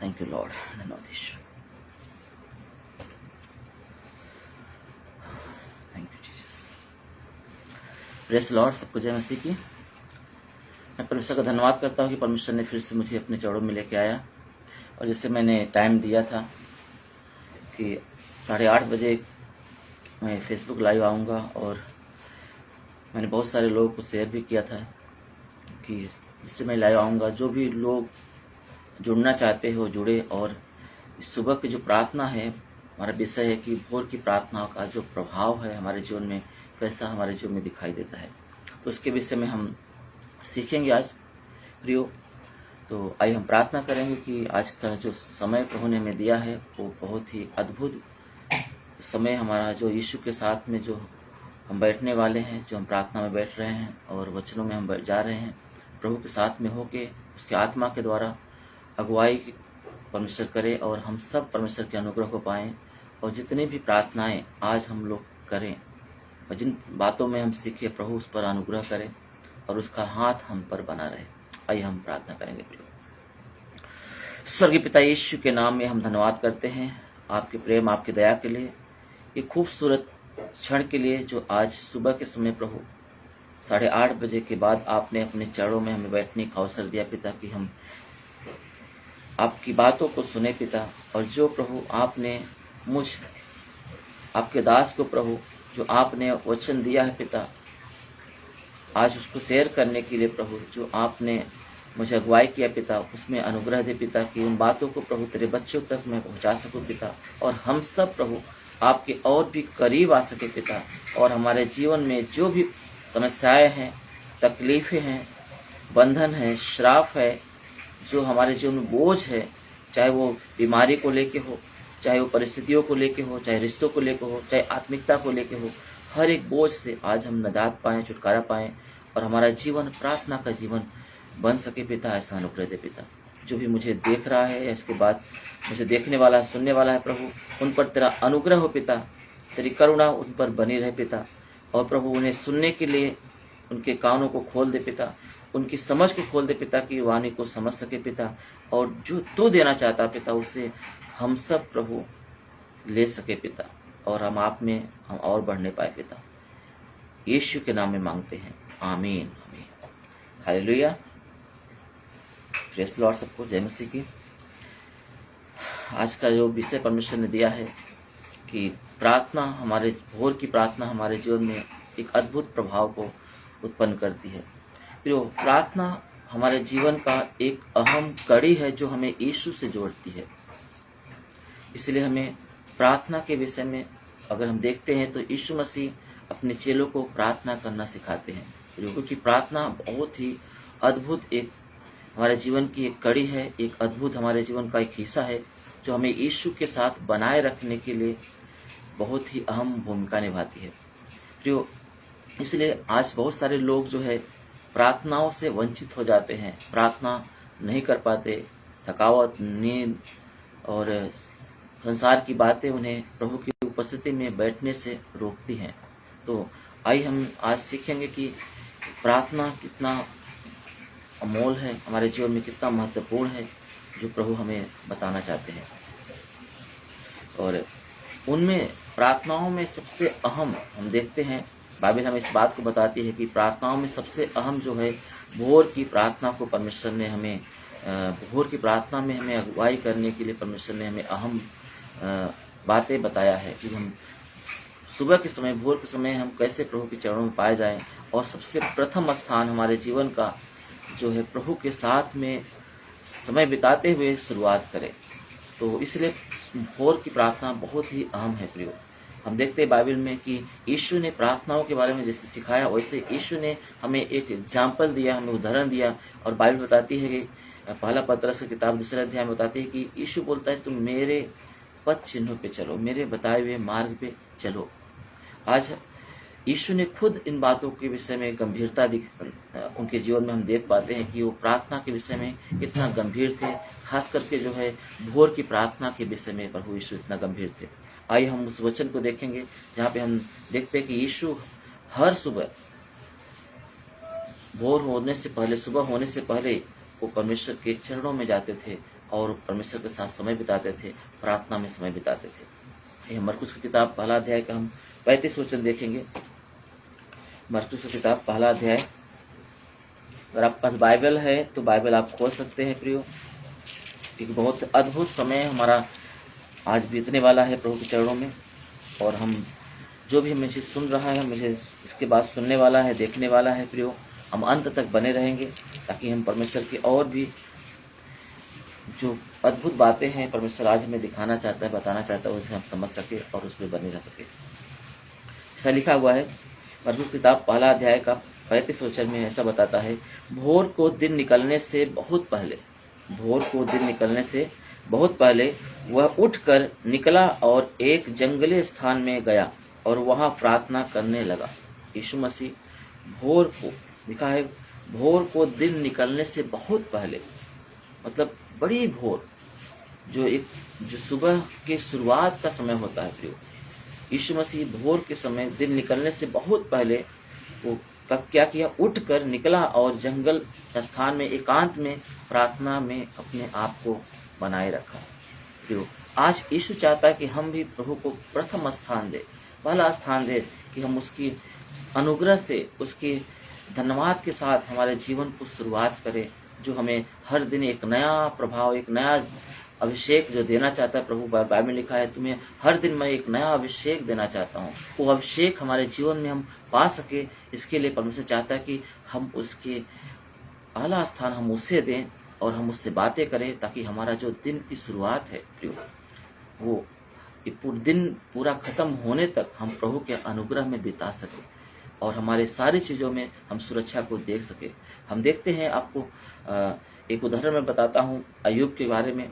Thank you lord, धन्यवाद ईश्वर, thank you Jesus. Praise lord, सबको जय मसीह की। मैं परमेश्वर का धन्यवाद करता हूँ कि परमेश्वर ने फिर से मुझे अपने चरणों में लेके आया, और जैसे मैंने टाइम दिया था कि 8:30 बजे मैं फेसबुक लाइव आऊँगा, और मैंने बहुत सारे लोगों को शेयर भी किया था कि जिससे मैं लाइव आऊँगा, जो भी लोग जुड़ना चाहते हो जुड़े। और इस सुबह की जो प्रार्थना है, हमारा विषय है कि भोर की प्रार्थना का जो प्रभाव है हमारे जीवन में, कैसा हमारे जीवन में दिखाई देता है, तो उसके विषय में हम सीखेंगे आज प्रियो। तो आइए हम प्रार्थना करेंगे कि आज का जो समय प्रभु ने हमें दिया है वो बहुत ही अद्भुत समय हमारा, जो यीशु के साथ में जो हम बैठने वाले हैं, जो हम प्रार्थना में बैठ रहे हैं और वचनों में हम जा रहे हैं, प्रभु के साथ में होके उसके आत्मा के द्वारा अगुवाई परमेश्वर करे, और हम सब परमेश्वर के अनुग्रह को पाएं। और जितनी भी प्रार्थनाएं आज हम लोग करें और जिन बातों में हम सीखे, प्रभु उस पर अनुग्रह करे और उसका हाथ हम पर बना रहे। आइए हम प्रार्थना करेंगे। स्वर्गीय पिता, यीशु के नाम में हम धन्यवाद करते हैं आपके प्रेम, आपकी दया के लिए, ये खूबसूरत क्षण के लिए जो आज सुबह के समय प्रभु 8:30 बजे के बाद आपने अपने चरणों में हमें बैठने का अवसर दिया पिता, कि हम आपकी बातों को सुने पिता। और जो प्रभु आपने मुझ आपके दास को प्रभु जो आपने वचन दिया है पिता, आज उसको शेयर करने के लिए प्रभु जो आपने मुझे अगुवाई किया पिता, उसमें अनुग्रह दे पिता, कि उन बातों को प्रभु तेरे बच्चों तक मैं पहुंचा सकूं पिता, और हम सब प्रभु आपके और भी करीब आ सके पिता। और हमारे जीवन में जो भी समस्याएं हैं, तकलीफें हैं, बंधन है, श्राप है, जो हमारे जीवन में बोझ है, चाहे वो बीमारी को लेके हो, चाहे वो परिस्थितियों को लेके हो, चाहे रिश्तों को लेके हो, चाहे आत्मिकता को लेके हो, हर एक बोझ से आज हम निजात पाएं, छुटकारा पाएं, और हमारा जीवन प्रार्थना का जीवन बन सके पिता। ऐसा अनुग्रह दे पिता। जो भी मुझे देख रहा है या इसके बाद मुझे देखने वाला, सुनने वाला है प्रभु, उन पर तेरा अनुग्रह हो पिता, तेरी करुणा उन पर बनी रहे पिता। और प्रभु उन्हें सुनने के लिए उनके कानों को खोल दे पिता, उनकी समझ को खोल दे पिता, कि वाणी को समझ सके पिता, और जो तू देना चाहता पिता उसे हम सब प्रभु ले सके पिता, और हम आप में हम और बढ़ने पाए पिता। यीशु के नाम में मांगते हैं, आमीन आमीन, हालेलुया। प्रेज़ लॉर्ड, सबको जय मसीह की। आज का जो विषय परमेश्वर ने दिया है कि प्रार्थना, हमारे भोर की प्रार्थना हमारे जीवन में एक अद्भुत प्रभाव को उत्पन्न करती है। फिर प्रार्थना हमारे जीवन का एक अहम कड़ी है जो हमें यीशु से जोड़ती है। इसलिए हमें प्रार्थना के विषय में अगर हम देखते हैं तो यीशु मसीह अपने चेलों को प्रार्थना करना सिखाते हैं, क्योंकि प्रार्थना बहुत ही अद्भुत एक हमारे जीवन की एक कड़ी है, एक अद्भुत हमारे जीवन का एक हिस्सा है जो हमें यीशु के साथ बनाए रखने के लिए बहुत ही अहम भूमिका निभाती है। प्रियो, इसलिए आज बहुत सारे लोग जो है प्रार्थनाओं से वंचित हो जाते हैं, प्रार्थना नहीं कर पाते, थकावट, नींद और संसार की बातें उन्हें प्रभु की उपस्थिति में बैठने से रोकती हैं। तो आइए हम आज सीखेंगे कि प्रार्थना कितना अमोल है, हमारे जीवन में कितना महत्वपूर्ण है, जो प्रभु हमें बताना चाहते हैं। और उनमें प्रार्थनाओं में सबसे अहम हम देखते हैं, बाइबल हमें इस बात को बताती है कि प्रार्थनाओं में सबसे अहम जो है भोर की प्रार्थना को परमेश्वर ने हमें, भोर की प्रार्थना में हमें अगुवाई करने के लिए परमेश्वर ने हमें अहम बातें बताया है कि हम सुबह के समय, भोर के समय हम कैसे प्रभु के चरणों में पाए जाएं, और सबसे प्रथम स्थान हमारे जीवन का जो है प्रभु के साथ में समय बिताते हुए शुरुआत करें। तो इसलिए भोर की प्रार्थना बहुत ही अहम है प्रियो। हम देखते हैं बाइबल में कि यीशु ने प्रार्थनाओं के बारे में जैसे सिखाया, वैसे यीशु ने हमें एक एग्जाम्पल दिया, हमें उदाहरण दिया। और बाइबल बताती है कि पहला पतरस की किताब 2 अध्याय में बताती है कि यीशु बोलता है, तुम मेरे पथ चिन्हों पे चलो, मेरे बताए हुए मार्ग पे चलो। आज यीशु ने खुद इन बातों के विषय में गंभीरता उनके जीवन में हम देख पाते हैं कि वो प्रार्थना के विषय में कितना गंभीर थे, खास करके जो है भोर की प्रार्थना के विषय में प्रभु यीशु इतना गंभीर थे। आइए हम उस वचन को देखेंगे जहाँ पे हम देखते हैं कि यीशु हर सुबह भोर होने से पहले, सुबह होने से पहले वो परमेश्वर के चरणों में जाते थे, और परमेश्वर के साथ समय बिताते थे, प्रार्थना में समय बिताते थे। यह मरकुस की किताब पहला अध्याय का हम 35 वचन देखेंगे। मरकुस की किताब पहला अध्याय, अगर आपके पास बाइबल है तो बाइबल आप खोल सकते हैं प्रियो। एक बहुत अद्भुत समय हमारा आज बीतने वाला है प्रभु के चरणों में, और हम जो भी मुझे सुन रहा है, मुझे इसके बाद सुनने वाला है, देखने वाला है प्रियो, हम अंत तक बने रहेंगे ताकि हम परमेश्वर की और भी जो अद्भुत बातें हैं परमेश्वर आज हमें दिखाना चाहता है, बताना चाहता है, उसे हम समझ सके और उसमें बने रह सके। ऐसा लिखा हुआ है मरकुस किताब पहला अध्याय का 35 वचन में ऐसा बताता है, भोर को दिन निकलने से बहुत पहले, भोर को दिन निकलने से बहुत पहले वह उठकर निकला और एक जंगली स्थान में गया और वहां प्रार्थना करने लगा। यीशु मसीह भोर को, लिखा है भोर को दिन निकलने से बहुत पहले, मतलब बड़ी भोर, जो सुबह की शुरुआत का समय होता है प्रियो, यीशु मसीह भोर के समय दिन निकलने से बहुत पहले वो क्या किया, उठकर निकला और जंगल स्थान में एकांत में प्रार्थना में अपने आप को बनाए रखा। प्रियो, आज यीशु चाहता है कि हम भी प्रभु को प्रथम स्थान दे, पहला स्थान दे, कि हम उसकी अनुग्रह से, उसके धन्यवाद के साथ हमारे जीवन को शुरुआत करें, जो हमें हर दिन एक नया प्रभाव, एक नया अभिषेक जो देना चाहता है। प्रभु बाइबल में लिखा है, तुम्हें हर दिन मैं एक नया अभिषेक देना चाहता हूँ। वो अभिषेक हमारे जीवन में हम पा सके, इसके लिए परमेश्वर चाहता है कि हम उसके पहला स्थान हम उसे दें और हम उससे बातें करें, ताकि हमारा जो दिन की शुरुआत है प्रियो, वो दिन पूरा खत्म होने तक हम प्रभु के अनुग्रह में बिता सके और हमारे सारी चीजों में हम सुरक्षा को देख सके। हम देखते हैं, आपको एक उदाहरण मैं बताता हूँ अय्यूब के बारे में।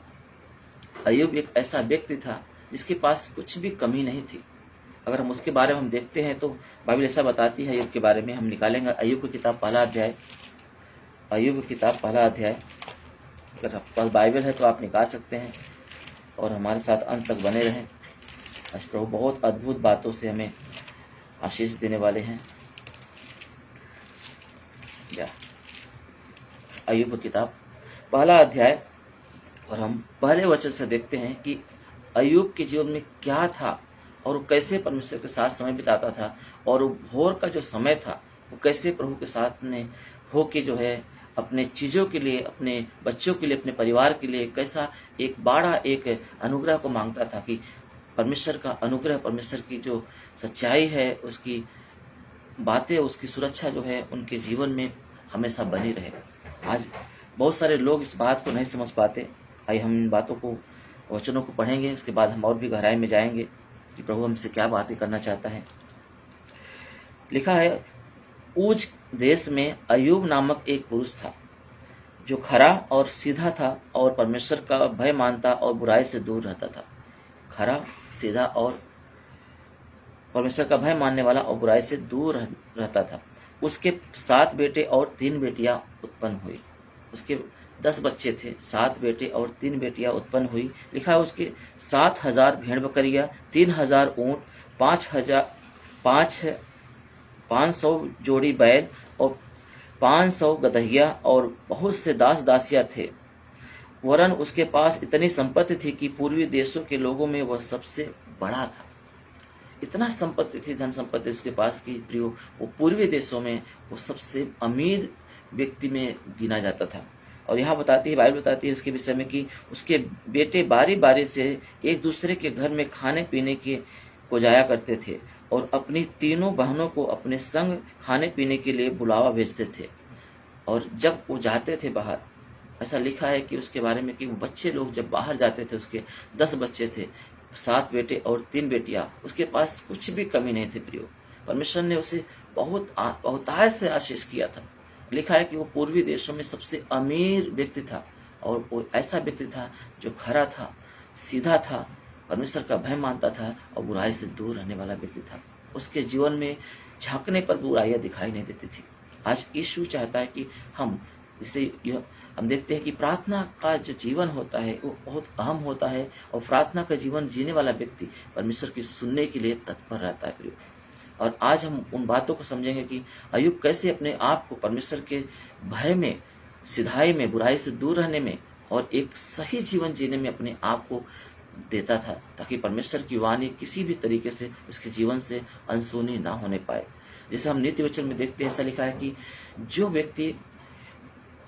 अय्यूब एक ऐसा व्यक्ति था जिसके पास कुछ भी कमी नहीं थी। अगर हम उसके बारे में हम देखते हैं तो बाइबल ऐसा बताती है अय्यूब के बारे में। हम निकालेंगे अय्यूब की किताब पहला अध्याय, अय्यूब की किताब पहला अध्याय। अगर आपके पास बाइबल है तो आप निकाल सकते हैं और हमारे साथ अंत तक बने रहें। आज प्रभु बहुत अद्भुत बातों से हमें आशीष देने वाले हैं। अय्यूब की किताब पहला अध्याय, और हम पहले वचन से देखते हैं कि अय्यूब के जीवन में क्या था और वो कैसे परमेश्वर के साथ समय बिताता था, और वो भोर का जो समय था वो कैसे प्रभु के साथ में होके जो है अपने चीजों के लिए, अपने बच्चों के लिए, अपने परिवार के लिए कैसा एक बड़ा एक अनुग्रह को मांगता था कि परमेश्वर का अनुग्रह, परमेश्वर की जो सच्चाई है, उसकी बातें, उसकी सुरक्षा जो है उनके जीवन में हमेशा बनी रहे। आज बहुत सारे लोग इस बात को नहीं समझ पाते। आइए हम इन बातों को, वचनों को पढ़ेंगे, उसके बाद हम और भी गहराई में जाएंगे कि प्रभु हमसे क्या बातें करना चाहता है। लिखा है, ऊज देश में अय्यूब नामक एक पुरुष था जो खरा और सीधा था और परमेश्वर का भय मानता और बुराई से दूर रहता था। खरा, सीधा और परमेश्वर का भय मानने वाला और बुराई से दूर रहता था। उसके 7 बेटे और 3 बेटियां उत्पन्न हुई। उसके 10 बच्चे थे, 7 बेटे और 3 बेटियां उत्पन्न हुई। लिखा है उसके 7,000 भेड़ बकरियां, 3,000 ऊंट, 500 जोड़ी बैल और 500 गदहिया और बहुत से दास दासियां थे। वरन उसके पास इतनी संपत्ति थी कि पूर्वी देशों के लोगों में वह सबसे बड़ा था। इतना संपत्ति थी, धन संपत्ति उसके पास की प्रियो, वो पूर्वी देशों में वो सबसे अमीर व्यक्ति में गिना जाता था। और यहाँ बताती है, बाइबल बताती है उसके विषय में कि उसके बेटे बारी बारी से एक दूसरे के घर में खाने पीने को जाया करते थे और अपनी तीनों बहनों को अपने संग खाने पीने के लिए बुलावा भेजते थे। और जब वो जाते थे बाहर, ऐसा लिखा है कि उसके बारे में कि वो बच्चे लोग जब बाहर जाते थे, उसके 10 बच्चे थे, 7 बेटे और 3 बेटियां, उसके पास कुछ भी कमी नहीं थी प्रियो। परमेश्वर ने उसे बहुतायत से आशीष किया था। लिखा है कि वो पूर्वी देशों में सबसे अमीर व्यक्ति था और वो ऐसा व्यक्ति था जो खरा था, सीधा था, परमेश्वर का भय मानता था और बुराई से दूर रहने वाला व्यक्ति था। उसके जीवन में झांकने पर बुराइयां दिखाई नहीं देती थी। आज यीशु चाहता है कि हम देखते हैं कि प्रार्थना का जो जीवन होता है वो बहुत अहम होता है और प्रार्थना का जीवन जीने वाला व्यक्ति परमेश्वर की सुनने के लिए तत्पर रहता है प्रिय। और आज हम उन बातों को समझेंगे कि अय्यूब कैसे अपने आप को परमेश्वर के भय में, सिधाई में, बुराई से दूर रहने में और एक सही जीवन जीने में अपने आप को देता था, ताकि परमेश्वर की वाणी किसी भी तरीके से उसके जीवन से अनसुनी ना होने पाए। जैसे हम नीति वचन में देखते हैं, ऐसा लिखा है कि जो व्यक्ति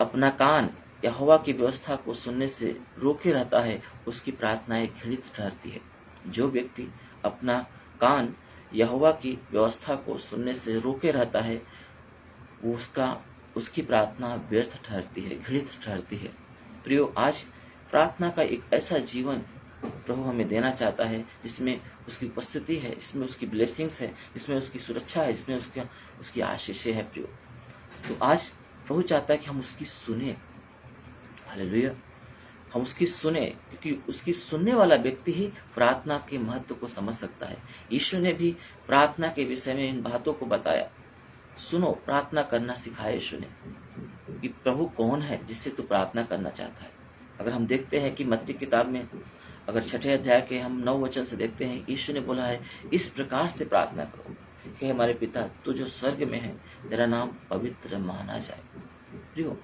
अपना कान यहोवा की व्यवस्था को सुनने से रोके रहता है, उसकी प्रार्थनाएं घृणित ठहरती है। जो व्यक्ति अपना कान यहोवा की व्यवस्था को सुनने से रोके रहता है, उसकी प्रार्थना व्यर्थ ठहरती है, घृणित ठहरती है। प्रियो, आज प्रार्थना का एक ऐसा जीवन प्रभु हमें देना चाहता है जिसमें उसकी उपस्थिति है, जिसमें उसकी ब्लेसिंग्स है, जिसमें उसकी सुरक्षा है, जिसमें उसकी आशीषें है। प्रियो, तो आज प्रभु चाहता है कि हम उसकी सुने। हालेलुया, हम उसकी सुने, क्योंकि उसकी सुनने वाला व्यक्ति ही प्रार्थना के महत्व को समझ सकता है। यीशु ने भी प्रार्थना के विषय में इन बातों को बताया। सुनो, प्रार्थना करना सिखाया यीशु ने कि प्रभु कौन है जिससे तू प्रार्थना करना चाहता है। अगर हम देखते हैं कि मत्ती किताब में अगर 6 अध्याय के हम 9 वचन से देखते हैं, यीशु ने बोला है, इस प्रकार से प्रार्थना करो कि हमारे पिता तू जो स्वर्ग में है, तेरा नाम पवित्र माना जाए। प्रियो,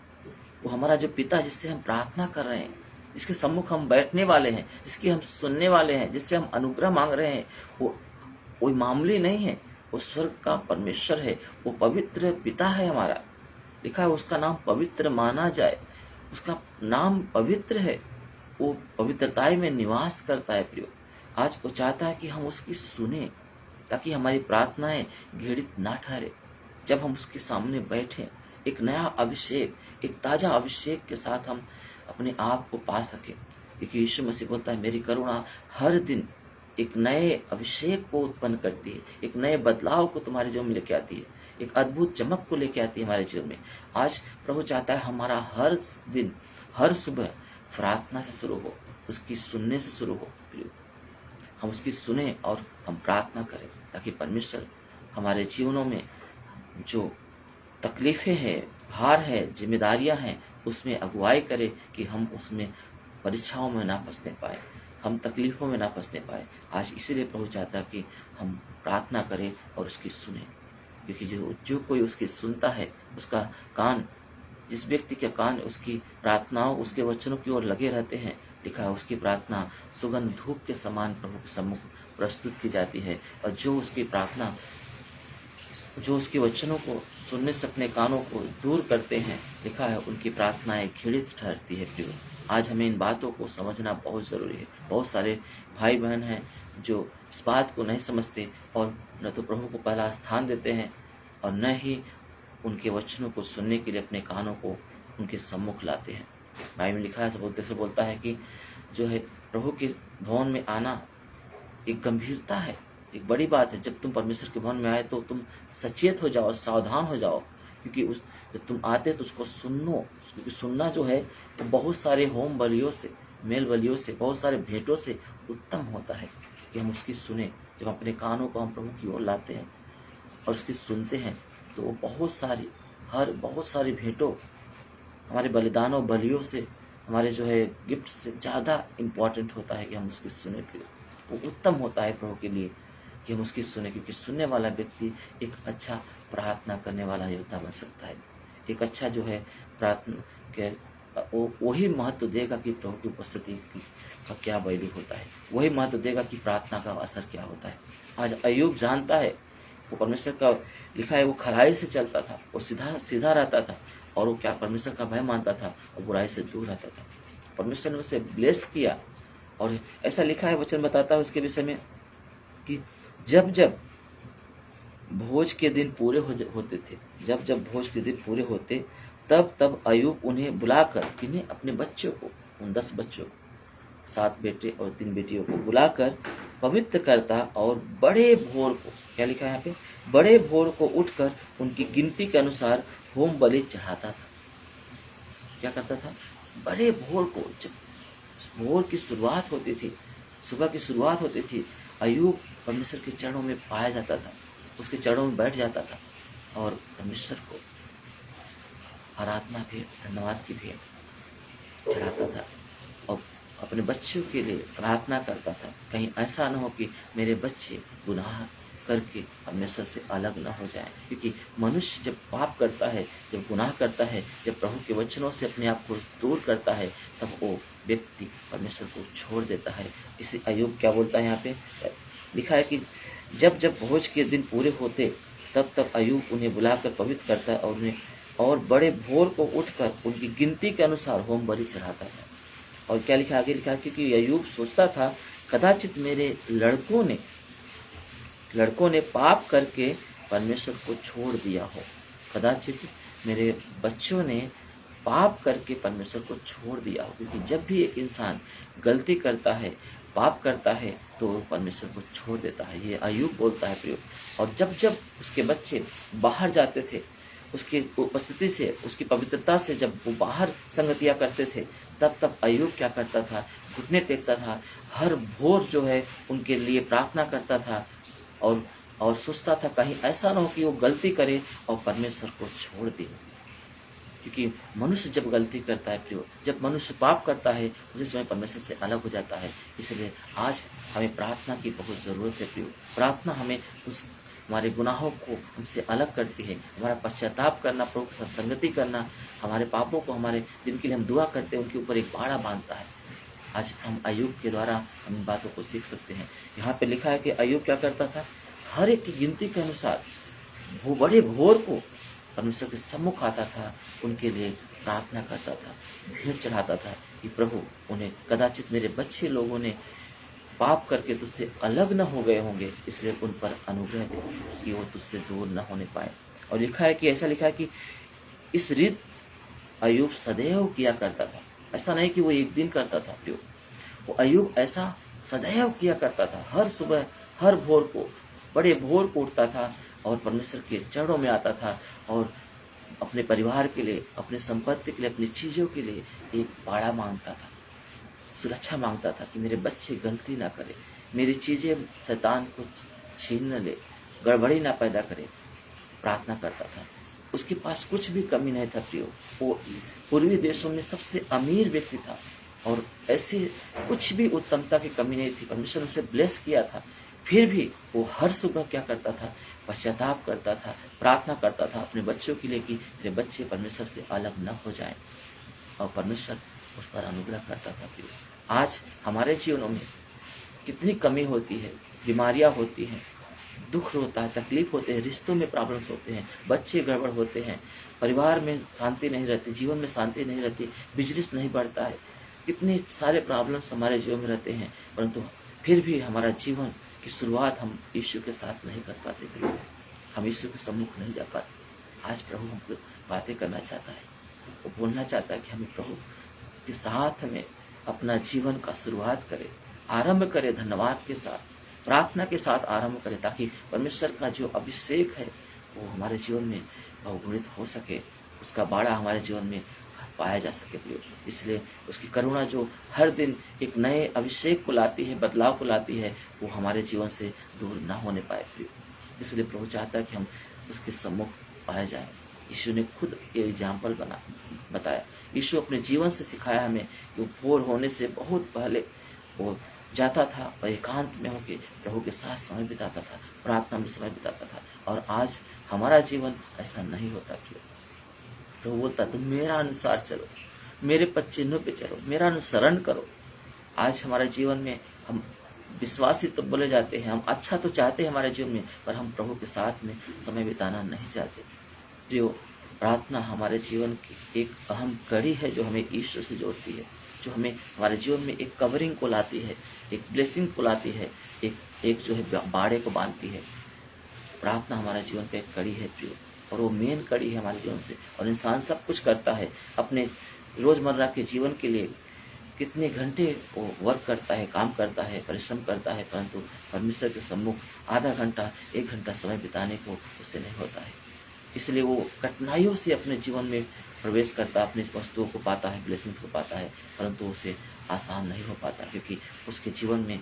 वो हमारा जो पिता जिससे हम प्रार्थना कर रहे हैं, जिसके सम्मुख हम बैठने वाले हैं, जिसकी हम सुनने वाले हैं, जिससे हम अनुग्रह मांग रहे हैं, वो कोई मामूली नहीं है, वो स्वर्ग का परमेश्वर है, वो पवित्र पिता है हमारा। लिखा है उसका नाम पवित्र माना जाए, उसका नाम पवित्र है, वो पवित्रताई में निवास करता है। प्रियो, आज वो चाहता है कि हम उसकी सुने, ताकि हमारी प्रार्थनाएं घृणित ना ठहरे। जब हम उसके सामने बैठे, एक नया अभिषेक, एक ताजा अभिषेक के साथ हम अपने आप को पा सके, क्योंकि यीशु मसीह बोलता है, मेरी करुणा हर दिन एक नए अभिषेक को उत्पन्न करती है, एक नए बदलाव को तुम्हारे जीवन में लेके आती है, एक अद्भुत चमक को लेके आती है हमारे जीवन में। आज प्रभु चाहता है हमारा हर दिन, हर सुबह प्रार्थना से शुरू हो, उसकी सुनने से शुरू हो। हम उसकी सुने और हम प्रार्थना करें, ताकि परमेश्वर हमारे जीवनों में जो तकलीफें हैं, भार है, जिम्मेदारियां हैं, उसमें अगुवाई करे कि हम उसमें परीक्षाओं में ना फंसने पाए, हम तकलीफों में ना फंसने पाए। आज इसीलिए प्रभु चाहता है कि हम प्रार्थना करें और उसकी सुने, क्योंकि जो कोई उसकी सुनता है, उसका कान, जिस व्यक्ति के कान उसकी प्रार्थनाओं, उसके वचनों की ओर लगे रहते हैं, लिखा है उसकी प्रार्थना सुगंध धूप के समान प्रभु के सम्मुख प्रस्तुत की जाती है। और जो उसकी प्रार्थना, जो उसके वचनों को सुनने से अपने कानों को दूर करते हैं, लिखा है उनकी प्रार्थनाएं घृणित ठहरती है। प्रियो, आज हमें इन बातों को समझना बहुत ज़रूरी है। बहुत सारे भाई बहन हैं जो इस बात को नहीं समझते और न तो प्रभु को पहला स्थान देते हैं और न ही उनके वचनों को सुनने के लिए अपने कानों को उनके सम्मुख लाते हैं। बाइबल में लिखा है, सब बोलता है कि जो है प्रभु के भवन में आना एक गंभीरता है, एक बड़ी बात है। जब तुम परमेश्वर के भवन में आए तो तुम सचेत हो जाओ, सावधान हो जाओ, क्योंकि जब तुम आते तो उसको सुनो, क्योंकि सुनना जो है वो बहुत सारे होम बलियों से, मेल बलियों से, बहुत सारे भेंटों से उत्तम होता है कि हम उसकी सुने। जब अपने कानों को हम प्रभु की ओर लाते हैं और उसकी सुनते हैं, तो वो बहुत सारी भेंटों, हमारे बलिदानों बलियों से, हमारे जो है गिफ्ट से ज़्यादा इम्पोर्टेंट होता है कि हम उसकी सुने। फिर वो उत्तम होता है प्रभु के लिए कि हम उसकी सुने, क्योंकि सुनने वाला व्यक्ति एक अच्छा प्रार्थना करने वाला योद्धा बन सकता है। एक अच्छा जो है प्रार्थना के वही महत्व देगा कि प्रभु की उपस्थिति का क्या वैल्यू होता है, वही महत्व देगा कि प्रार्थना का असर क्या होता है। आज अय्यूब जानता है, वो परमेश्वर का, लिखा है वो खराई से चलता था, वो सीधा रहता था, और वो क्या परमेश्वर का भय मानता था और बुराई से दूर रहता था। परमेश्वर ने उसे ब्लेस किया। और ऐसा लिखा है, वचन बताता है उसके विषय में कि जब जब भोज के दिन पूरे होते थे, जब जब भोज के दिन पूरे होते, तब तब अय्यूब उन्हें बुलाकर, किन्हें, अपने बच्चों को, उन 10 बच्चों को, 7 बेटे और 3 बेटियों को बुलाकर पवित्र करता और बड़े भोर को, क्या लिखा है यहाँ पे, बड़े भोर को उठकर उनकी गिनती के अनुसार होम बलि चढ़ाता था। क्या करता था? बड़े भोर को, जब भोर की शुरुआत होती थी, सुबह की शुरुआत होती थी, अय्यूब परमेश्वर के चरणों में पाया जाता था, उसके चरणों में बैठ जाता था और परमेश्वर को आराधना भेंट, धन्यवाद की भेंट चढ़ाता था और अपने बच्चों के लिए प्रार्थना करता था, कहीं ऐसा न हो कि मेरे बच्चे गुनाह करके परमेश्वर से अलग न हो जाए। क्योंकि मनुष्य जब पाप करता है, जब गुनाह करता है, जब प्रभु के वचनों से अपने आप को दूर करता है, तब वो व्यक्ति परमेश्वर को छोड़ देता है। इसी अय्यूब क्या बोलता है यहाँ पे लिखा है कि जब जब भोज के दिन पूरे होते तब तब अय्यूब उन्हें बुलाकर पवित्र करता है और बड़े भोर को उठकर उनकी गिनती के अनुसार होम बलि चढ़ाता है। और क्या लिखा आगे लिखा, क्योंकि अय्यूब सोचता था कदाचित मेरे लड़कों ने पाप करके परमेश्वर को छोड़ दिया हो, कदाचित मेरे बच्चों ने पाप करके परमेश्वर को छोड़ दिया हो। क्योंकि जब भी एक इंसान गलती करता है, पाप करता है, तो वो परमेश्वर को छोड़ देता है। ये अय्यूब बोलता है प्रिय। और जब जब उसके बच्चे बाहर जाते थे, उसकी उपस्थिति से, उसकी पवित्रता से जब वो बाहर संगतियां करते थे, तब तब अय्यूब क्या करता था, घुटने टेकता था, हर भोर जो है उनके लिए प्रार्थना करता था और सोचता था कहीं ऐसा ना हो कि वो गलती करे और परमेश्वर को छोड़ दे। क्योंकि मनुष्य जब गलती करता है प्रियो, जब मनुष्य पाप करता है, उसी समय परमेश्वर से अलग हो जाता है। इसलिए आज हमें प्रार्थना की बहुत ज़रूरत है प्रियो। प्रार्थना हमें हमारे गुनाहों को हमसे अलग करती है। हमारा पश्चाताप करना, प्रभु के साथ संगति करना, हमारे पापों को, हमारे जिनके लिए हम दुआ करते हैं उनके ऊपर एक बाड़ा बांधता है। आज हम अय्यूब के द्वारा हम इन बातों को सीख सकते हैं। यहाँ पे लिखा है कि अय्यूब क्या करता था, हर एक की गिनती के अनुसार वो बड़े भोर को परमेश्वर के सम्मुख आता था, उनके लिए प्रार्थना करता था, भेंट चढ़ाता था कि प्रभु उन्हें कदाचित मेरे बच्चे लोगों ने पाप करके तुझसे अलग न हो गए होंगे, इसलिए उन पर अनुग्रह दे कि वो तुझसे दूर न होने पाए। और लिखा है कि ऐसा लिखा है कि इस रीत अय्यूब सदैव किया करता था। ऐसा नहीं कि वो एक दिन करता था प्रियो, वो अय्यूब ऐसा सदैव किया करता था। हर सुबह, हर भोर को, बड़े भोर को उठता था और परमेश्वर के चरणों में आता था और अपने परिवार के लिए, अपने संपत्ति के लिए, अपनी चीजों के लिए एक बाड़ा मांगता था, सुरक्षा मांगता था कि मेरे बच्चे गलती ना करे, मेरी चीजें शैतान को छीन न ले, गड़बड़ी ना पैदा करे। प्रार्थना करता था। उसके पास कुछ भी कमी नहीं था प्रियो। वो पूर्वी देशों में सबसे अमीर व्यक्ति था और ऐसी कुछ भी उत्तमता की कमी नहीं थी। परमेश्वर ने उसे ब्लेस किया था। फिर भी वो हर सुबह क्या करता था, पश्चाताप करता था, प्रार्थना करता था अपने बच्चों के लिए कि मेरे बच्चे परमेश्वर से अलग न हो जाएं, और परमेश्वर उस पर अनुग्रह करता था प्रियो। आज हमारे जीवनों में कितनी कमी होती है, बीमारियां होती हैं, दुख होता है, तकलीफ होते हैं, रिश्तों में प्रॉब्लम्स होते हैं, बच्चे गड़बड़ होते हैं, परिवार में शांति नहीं रहती, जीवन में शांति नहीं रहती, बिजनेस नहीं बढ़ता है, कितने सारे प्रॉब्लम्स हमारे जीवन में रहते हैं, परंतु फिर भी हमारा जीवन की शुरुआत हम यीशु के साथ नहीं कर पाते, हम यीशु के सम्मुख नहीं जा पाते। आज प्रभु हमको बातें करना चाहता है, वो बोलना चाहता है कि हमें प्रभु के साथ में अपना जीवन का शुरुआत करें, आरंभ करें, धन्यवाद के साथ, प्रार्थना के साथ आरंभ करें, ताकि परमेश्वर का जो अभिषेक है वो हमारे जीवन में बहुगुणित हो सके, उसका बाड़ा हमारे जीवन में पाया जा सके प्रियो। इसलिए उसकी करुणा जो हर दिन एक नए अभिषेक को लाती है, बदलाव को लाती है, वो हमारे जीवन से दूर न होने पाए प्रियो। इसलिए प्रभु चाहता है कि हम उसके सम्मुख पाए जाए। यीशु ने खुद ये एग्जाम्पल बताया। यीशु अपने जीवन से सिखाया हमें कि वो भोर होने से बहुत पहले वो जाता था और एकांत में होकर प्रभु के साथ समय बिताता था, प्रार्थना में समय बिताता था। और आज हमारा जीवन ऐसा नहीं होता प्रियो। प्रभु बोलता तुम मेरा अनुसार चलो, मेरे पद चिन्हों पे चलो, मेरा अनुसरण करो। आज हमारे जीवन में हम विश्वासी तो बोले जाते हैं, हम अच्छा तो चाहते हैं हमारे जीवन में, पर हम प्रभु के साथ में समय बिताना नहीं चाहते प्रियो। प्रार्थना हमारे जीवन की एक अहम कड़ी है जो हमें ईश्वर से जोड़ती है, जो हमें हमारे जीवन में एक कवरिंग को लाती है, एक ब्लेसिंग को लाती है, एक जो है बाड़े को बांधती है। प्रार्थना हमारे जीवन का एक कड़ी है प्रियो, और वो मेन कड़ी है हमारे जीवन से। और इंसान सब कुछ करता है अपने रोजमर्रा के जीवन के लिए, कितने घंटे वो वर्क करता है, काम करता है, परिश्रम करता है, परंतु परमेश्वर के सम्मुख आधा घंटा, 1 घंटा समय बिताने को उससे नहीं होता है। इसलिए वो कठिनाइयों से अपने जीवन में प्रवेश करता है, अपनी वस्तुओं को पाता है, ब्लेसिंग्स को पाता है, परंतु उसे आसान नहीं हो पाता, क्योंकि उसके जीवन में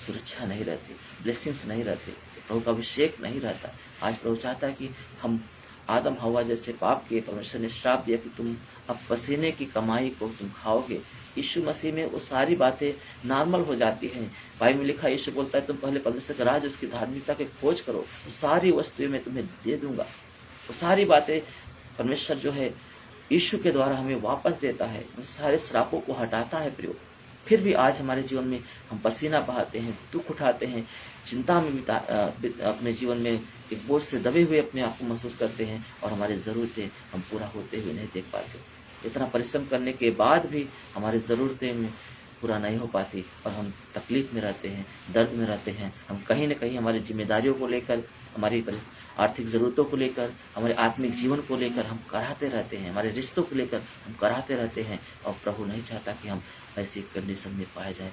सुरक्षा नहीं रहती, ब्लेसिंग्स नहीं रहते, प्रभु का अभिषेक नहीं रहता। आज प्रभु चाहता है कि हम आदम हवा जैसे पाप किए, परमेश्वर ने श्राप दिया कि तुम अब पसीने की कमाई को तुम खाओगे। यीशु मसीह में वो सारी बातें नॉर्मल हो जाती हैं। बाइबल में लिखा, यीशु बोलता है तुम पहले परमेश्वर का राज उसकी धार्मिकता की खोज करो, वो सारी वस्तुएं मैं तुम्हें दे दूंगा। वो सारी बातें परमेश्वर जो है यीशु के द्वारा हमें वापस देता है, उन सारे श्रापों को हटाता है प्रियो। फिर भी आज हमारे जीवन में हम पसीना बहाते हैं, दुख उठाते हैं, चिंता में अपने जीवन में एक बोझ से दबे हुए अपने आप को महसूस करते हैं और हमारी ज़रूरतें हम पूरा होते हुए नहीं देख पाते। इतना परिश्रम करने के बाद भी हमारी ज़रूरतें में पूरा नहीं हो पाती और हम तकलीफ में रहते हैं, दर्द में रहते हैं। हम कहीं न कहीं हमारी जिम्मेदारियों को लेकर, हमारी आर्थिक ज़रूरतों को लेकर, हमारे आत्मिक जीवन को लेकर हम कराहते रहते हैं, हमारे रिश्तों को लेकर हम कराहते रहते हैं और प्रभु नहीं चाहता कि हम ऐसी कंडीशन में पाए जाए।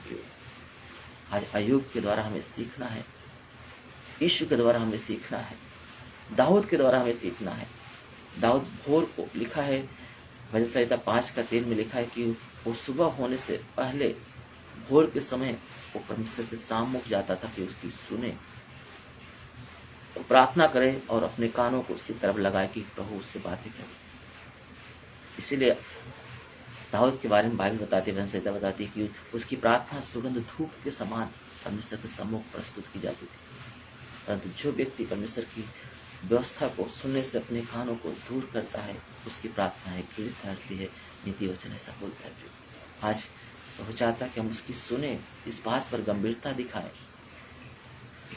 आज अय्यूब के द्वारा हमें सीखना है, यीशु के द्वारा हमें सीखना है, दाऊद के द्वारा हमें सीखना है। दाऊद भोर को लिखा है, भजन संहिता 5:3 में लिखा है कि वो सुबह होने से पहले भोर के समय वो परमेश्वर के सम्मुख जाता था कि उसकी सुने, वो प्रार्थना करे और अपने कानों को उसकी तरफ लगाए कि प्रभु उससे बातें करे। इसीलिए दाऊद के बारे में बाइबल बताती है, भजन संहिता बताती है कि उसकी प्रार्थना सुगंध धूप के समान परमेश्वर के सम्मुख प्रस्तुत की जाती थी। परंतु जो व्यक्ति परमेश्वर की व्यवस्था को सुनने से अपने कानों को दूर करता है, उसकी प्रार्थनाएं घृणित ठहरती है। नीति वचन ऐसा बोलता है। आज वो चाहता है कि हम उसकी सुने, इस बात पर गंभीरता दिखाएं।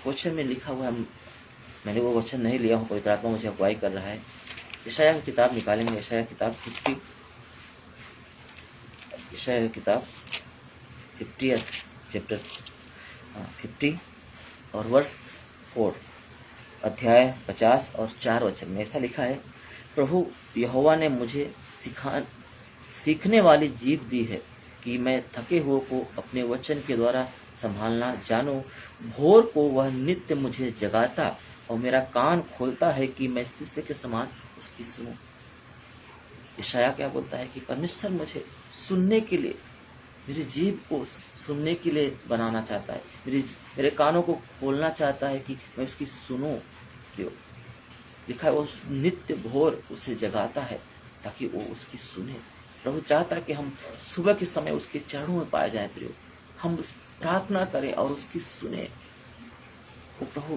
क्वेश्चन में लिखा हुआ है, मैंने वो वचन नहीं लिया हूँ, पवित्र आत्मा मुझे अगुवाई कर रहा है। यशायाह की किताब निकालेंगे, यशायाह किताब 50 चैप्टर 50 और वर्स 4, अध्याय 50 और 4 वचन में ऐसा लिखा है, प्रभु यहोवा ने मुझे सीखने वाली जीभ दी है कि मैं थके हुए को अपने वचन के द्वारा संभालना जानूं। भोर को वह नित्य मुझे जगाता और मेरा कान खोलता है कि मैं शिष्य के समान उसकी सुनूं। यशायाह क्या बोलता है कि परमेश्वर मुझे सुनने के लिए, मेरी जीभ को सुनने के लिए बनाना चाहता है, मेरे कानों को खोलना चाहता है कि मैं उसकी सुनूं। लिखा है वो नित्य भोर उसे जगाता है ताकि वो उसकी सुने। प्रभु चाहता है कि हम सुबह के समय उसके चरणों में पाए जाएं। प्रियो, हम प्रार्थना करें और उसकी सुने। वो प्रभु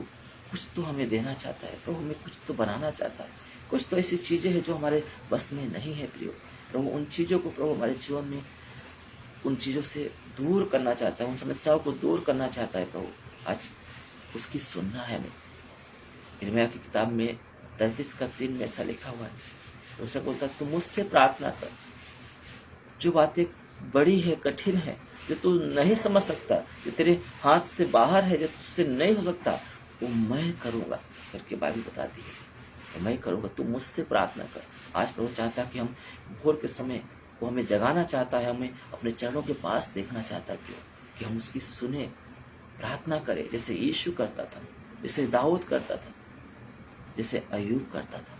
कुछ तो हमें देना चाहता है, प्रभु हमें कुछ तो बनाना चाहता है। कुछ तो ऐसी चीजें हैं जो हमारे बस में नहीं है। प्रियो, प्रभु उन चीजों को प्रभु हमारे जीवन में, उन चीजों से दूर करना चाहता है, उन समस्याओं को दूर करना चाहता है। प्रभु आज उसकी सुनना है हमें। यिर्मयाह की किताब में 33:3 में ऐसा लिखा हुआ है, उसे बोलता है तू मुझसे प्रार्थना कर, जो बातें बड़ी है, कठिन है, जो तू नहीं समझ सकता, जो तेरे हाथ से बाहर है, जो तुझसे नहीं हो सकता, वो मैं करूंगा करके बाइबल बताती है। तो मैं करूंगा, तू मुझसे प्रार्थना कर। आज प्रभु चाहता है कि हम भोर के समय, वो हमें जगाना चाहता है, हमें अपने चरणों के पास देखना चाहता है कि हम उसकी सुने, प्रार्थना करें, जैसे यीशु करता था, जैसे दाऊद करता था, जैसे अय्यूब करता था।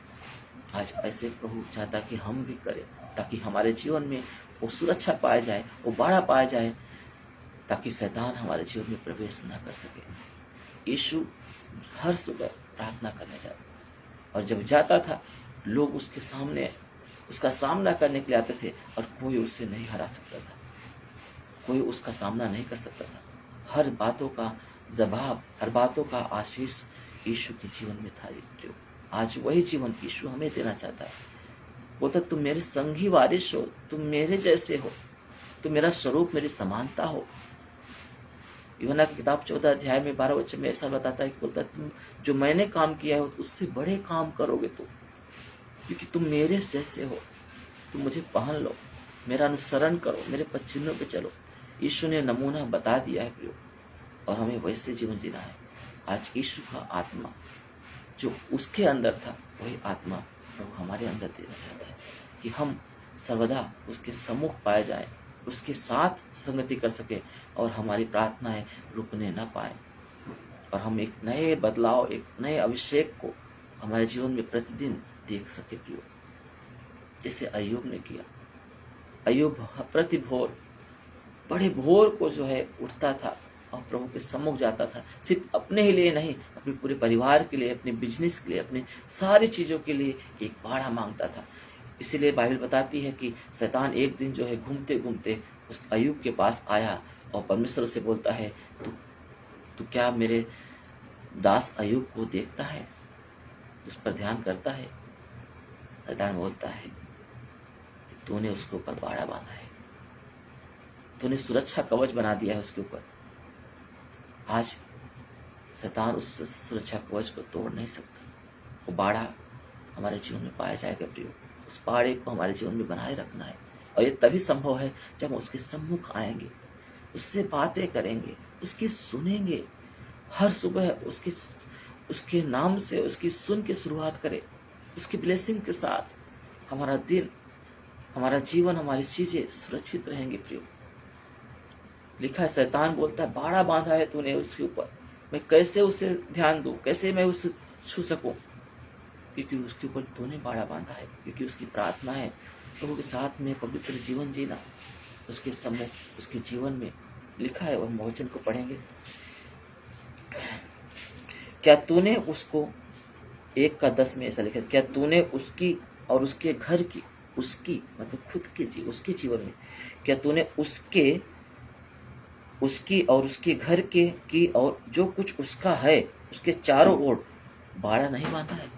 आज ऐसे प्रभु चाहता कि हम भी करें, ताकि हमारे जीवन में वो सुरक्षा पाया जाए, वो बाड़ा पाया जाए, ताकि शैतान हमारे जीवन में प्रवेश न कर सके। यीशु हर सुबह प्रार्थना करने जाता, और जब जाता था लोग उसके सामने, उसका सामना करने के लिए आते थे और कोई उससे नहीं हरा सकता था, कोई उसका सामना नहीं कर सकता था। हर बातों का जवाब, हर बातों का आशीष यीशु के जीवन में था। आज वही जीवन यीशु हमें देना चाहता है। बोलता तुम मेरे संगी वारिस हो, तुम मेरे जैसे हो, तुम मेरा स्वरूप, मेरी समानता हो। यूहन्ना की किताब 14 अध्याय में 12 वचन में ऐसा बताता है कि बोलता तुम जो मैंने काम किया है उससे बड़े काम करोगे तुम, क्योंकि तुम मेरे जैसे हो। तुम मुझे पहन लो, मेरा अनुसरण करो, मेरे पद चिन्हों पे चलो। यीशु ने नमूना बता दिया है प्रियो, और हमें वैसे जीवन जीना है। आज यीशु का आत्मा जो उसके अंदर था, वही आत्मा प्रभु हमारे अंदर देना चाहता है कि हम सर्वदा उसके सम्मुख पाए जाएं, उसके साथ संगति कर सके और हमारी प्रार्थनाएं रुकने न पाए, और हम एक नए बदलाव, एक नए अभिषेक को हमारे जीवन में प्रतिदिन देख सके प्रियो, जैसे अय्यूब ने किया। अय्यूब प्रति भोर, बड़े भोर को जो है उठता था और प्रभु के सम्मुख जाता था। सिर्फ अपने ही लिए नहीं, अपने पूरे परिवार के लिए, अपने बिजनेस के लिए, अपने सारी चीजों के लिए एक बाड़ा मांगता था। इसीलिए बाइबल बताती है कि शैतान एक दिन जो है घूमते घूमते उस अय्यूब के पास आया और परमेश्वर से बोलता है, तू क्या मेरे दास अय्यूब को देखता है, उस पर ध्यान करता है? शैतान बोलता है, तूने उसके ऊपर बाड़ा बांधा है, तूने सुरक्षा कवच बना दिया है उसके ऊपर। आज शैतान उस सुरक्षा कवच को तोड़ नहीं सकता। वो बाड़ा हमारे जीवन में पाया जाएगा प्रियो। उस बाड़े को हमारे जीवन में बनाए रखना है, और ये तभी संभव है जब हम उसके सम्मुख आएंगे, उससे बातें करेंगे, उसकी सुनेंगे, हर सुबह उसके नाम से उसकी सुन के शुरुआत करें। उसकी ब्लेसिंग के साथ हमारा दिन, हमारा जीवन, हमारी चीजें सुरक्षित रहेंगे प्रियो। लिखा है, शैतान बोलता है, बाड़ा बांधा है तूने उसके ऊपर, मैं कैसे उसे ध्यान दूं, कैसे मैं उसे छू सकूं? क्योंकि उसके ऊपर तूने बाड़ा बांधा है, क्योंकि उसकी प्रार्थना है प्रभु के साथ में पवित्र जीवन जीना, उसके सम्मुख, उसके जीवन में लिखा है। और वचन को पढ़ेंगे, क्या तूने उसको 1:10 में ऐसा लिखा है, क्या तूने उसकी और उसके घर की, उसकी मतलब खुद के उसके जीवन में, क्या तूने उसकी और उसके घर के की और जो कुछ उसका है उसके चारों ओर बाड़ा नहीं बांधा है?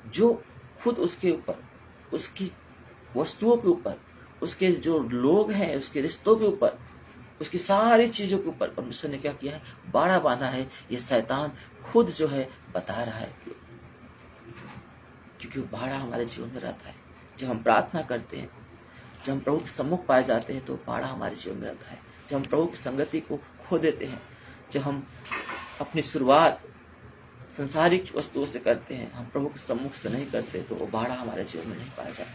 जो खुद उसके ऊपर, उसकी वस्तुओं के ऊपर, उसके जो लोग हैं, उसके रिश्तों के ऊपर, उसकी सारी चीजों के ऊपर परमेश्वर ने क्या किया है? बाड़ा बांधा है। ये शैतान खुद जो है बता रहा है, क्योंकि वो बाड़ा हमारे जीवन में रहता है। जब हम प्रार्थना करते हैं, जब हम प्रभु के सम्मुख पाए जाते हैं, तो बाड़ा हमारे जीवन में रहता है। जब हम प्रभु की संगति को खो देते हैं, जब हम अपनी शुरुआत संसारिक वस्तुओं से करते हैं, हम प्रभु के सम्मुख से नहीं करते, तो वो बाड़ा हमारे जीवन में नहीं पाया जाता।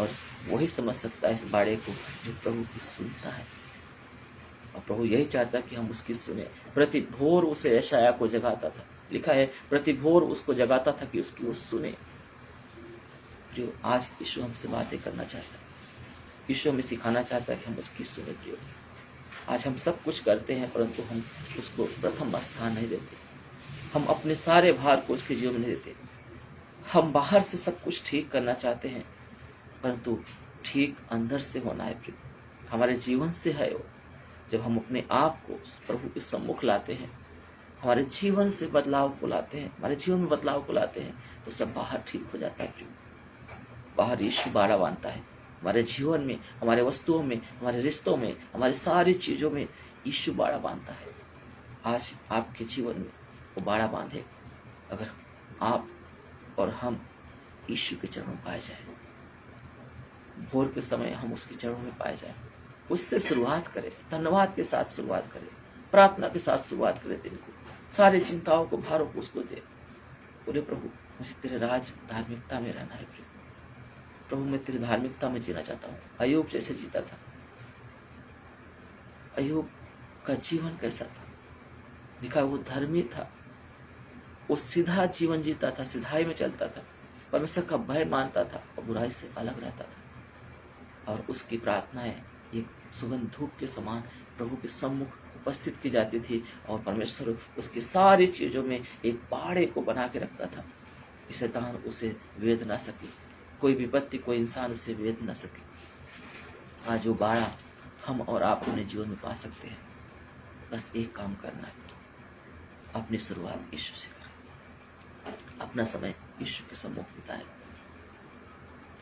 और वही समझ सकता है इस बाड़े को जो प्रभु की सुनता है। और प्रभु यही चाहता है कि हम उसकी सुने। प्रति भोर उसे यशायाह को जगाता था, लिखा है, प्रति भोर उसको जगाता था कि उसकी वो सुने। जो आज यीशु हमसे बातें करना चाहता है, यीशु हमें सिखाना चाहता है कि हम उसकी सुने। जो आज हम सब कुछ करते हैं, परंतु हम उसको प्रथम स्थान नहीं देते। हम अपने सारे भार को उसके जीवन में नहीं देते। हम बाहर से सब कुछ ठीक करना चाहते हैं, परंतु ठीक अंदर से होना है प्रिय, हमारे जीवन से है वो। जब हम अपने आप को प्रभु के सम्मुख लाते हैं, हमारे जीवन से बदलाव को लाते हैं, हमारे जीवन में बदलाव को लाते हैं, तो सब बाहर ठीक हो जाता है प्रिय। बाहर यीशु बाड़ा बांधता है। हमारे जीवन में, हमारे वस्तुओं में, हमारे रिश्तों में, हमारी सारी चीजों में यीशु बाड़ा बांधता है। आज आपके जीवन में वो बाड़ा बांधे, अगर आप और हम यीशु के चरणों में पाए जाए, भोर के समय हम उसके चरणों में पाए जाए, उससे शुरुआत करें, धन्यवाद के साथ शुरुआत करें, प्रार्थना के साथ शुरुआत करें दिन को, सारी चिंताओं को, भारों को उसको दे। बोले, प्रभु मुझे तेरे राज धार्मिकता में रहना है। प्रभु मैं तेरी धार्मिकता में जीना चाहता हूँ। अय्यूब जैसे जीता था। अय्यूब का जीवन कैसा था? लिखा वो धर्मी था, वो सीधा जीवन जीता था, सिधाई में चलता था, परमेश्वर का भय मानता था और बुराई से अलग रहता था। और उसकी प्रार्थनाएं एक सुगंध धूप के समान प्रभु के सम्मुख उपस्थित की जाती थी, और परमेश्वर उसकी सारी चीजों में एक बाड़े को बना के रखता था कि शैतान उसे वेध ना सके, कोई विपत्ति, कोई इंसान उसे वेध न सके। आज वो बाड़ा हम और आप अपने जीवन में पा सकते हैं। बस एक काम करना है, अपनी शुरुआत यीशु से करें, अपना समय यीशु के सम्मुख बिताएं।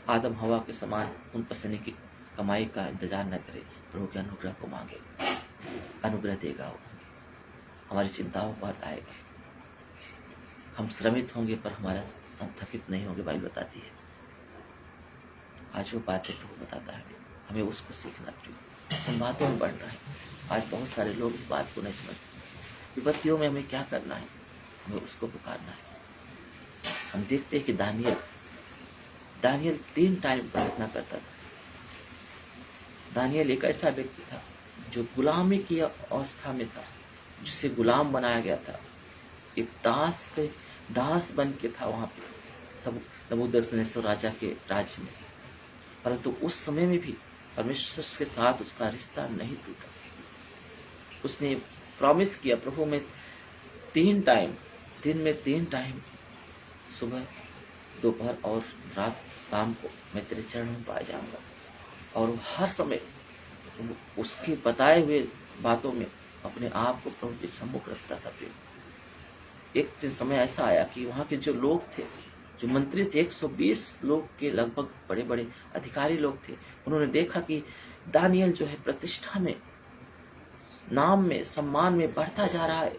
आदम हवा के समान उन पसीने की कमाई का इंतजार न करें, प्रभु के अनुग्रह को मांगे, अनुग्रह देगा वो, हमारी चिंताओं को हटाएगा। हम श्रमित होंगे पर हम थकित नहीं होंगे, बाइबल बताती है। आज वो बातें प्रभु बताता है, हमें उसको सीखना चाहिए, उन बातों में बढ़ना है। आज बहुत सारे लोग इस बात को नहीं समझते। विपत्तियों में हमें क्या करना है? हमें उसको पुकारना है। हम देखते हैं कि दानियल 3 टाइम प्रार्थना करता था। दानियल एक ऐसा व्यक्ति था जो गुलामी की अवस्था में था, जिसे गुलाम बनाया गया था, एक दास बन के था वहां पे सब नबूकदनेस्सर राजा के राज्य में। परंतु उस समय में भी परमेश्वर के साथ उसका रिश्ता नहीं टूटा। उसने प्रॉमिस किया, प्रभु में 3 टाइम, दिन में 3 टाइम, सुबह, दोपहर और रात, शाम को मैं तेरे चरणों में पाया जाऊंगा। और वो हर समय उसके बताए हुए बातों में अपने आप को प्रभु के सम्मुख रखता था। एक दिन समय ऐसा आया कि वहाँ के जो लोग थे, जो मंत्री थे, 120 लोग के लगभग बड़े बड़े अधिकारी लोग थे, उन्होंने देखा कि दानियल जो है प्रतिष्ठा में, नाम में, सम्मान में बढ़ता जा रहा है,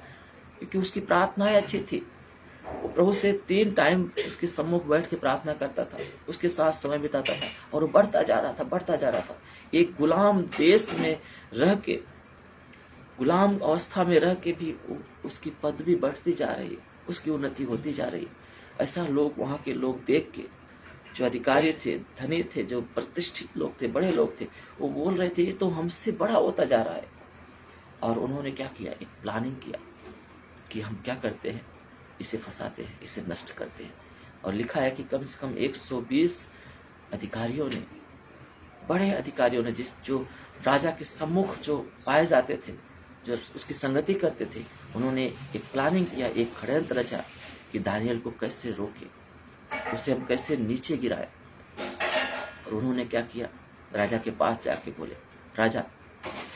क्योंकि उसकी प्रार्थनाएं अच्छी थी। वो प्रभु से 3 टाइम उसके सम्मुख बैठ के प्रार्थना करता था, उसके साथ समय बिताता था, और वो बढ़ता जा रहा था, बढ़ता जा रहा था। एक गुलाम देश में रह के, गुलाम अवस्था में रह के भी उसकी पदवी बढ़ती जा रही है, उसकी उन्नति होती जा रही है। ऐसा लोग, वहाँ के लोग देख के, जो अधिकारी थे, धनी थे, जो प्रतिष्ठित लोग थे, बड़े लोग थे, वो बोल रहे थे ये तो हमसे बड़ा होता जा रहा है। और उन्होंने क्या किया, एक प्लानिंग किया कि हम क्या करते हैं, इसे फंसाते हैं, इसे नष्ट करते हैं। और लिखा है कि कम से कम 120 अधिकारियों ने, बड़े अधिकारियों ने, जो राजा के सम्मुख जो पाए जाते थे, जो उसकी संगति करते थे, उन्होंने एक प्लानिंग किया, एक षड्यंत्र रचा कि दानियल को कैसे रोके, उसे हम कैसे नीचे गिराए। और उन्होंने क्या किया, राजा के पास जाके बोले, राजा,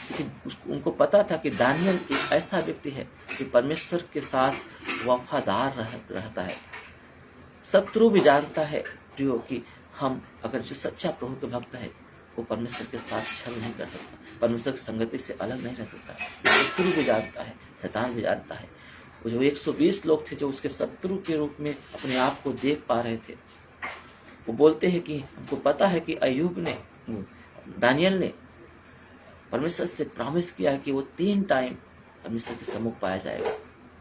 क्योंकि उनको पता था कि दानियल एक ऐसा व्यक्ति है कि परमेश्वर के साथ वफादार रहता है। शत्रु भी जानता है प्रियो कि हम अगर जो सच्चा प्रभु के भक्त है, वो परमेश्वर के साथ छल नहीं कर सकता, परमेश्वर की संगति से अलग नहीं रह सकता। शत्रु भी जानता है, शैतान भी जानता है। वो जो 120 लोग थे जो उसके शत्रु के रूप में अपने आप को देख पा रहे थे, वो बोलते हैं कि हमको पता है कि अय्यूब ने, दानियल ने परमेश्वर से प्रॉमिस किया है कि वो 3 टाइम परमेश्वर के सम्मुख पाया जाएगा,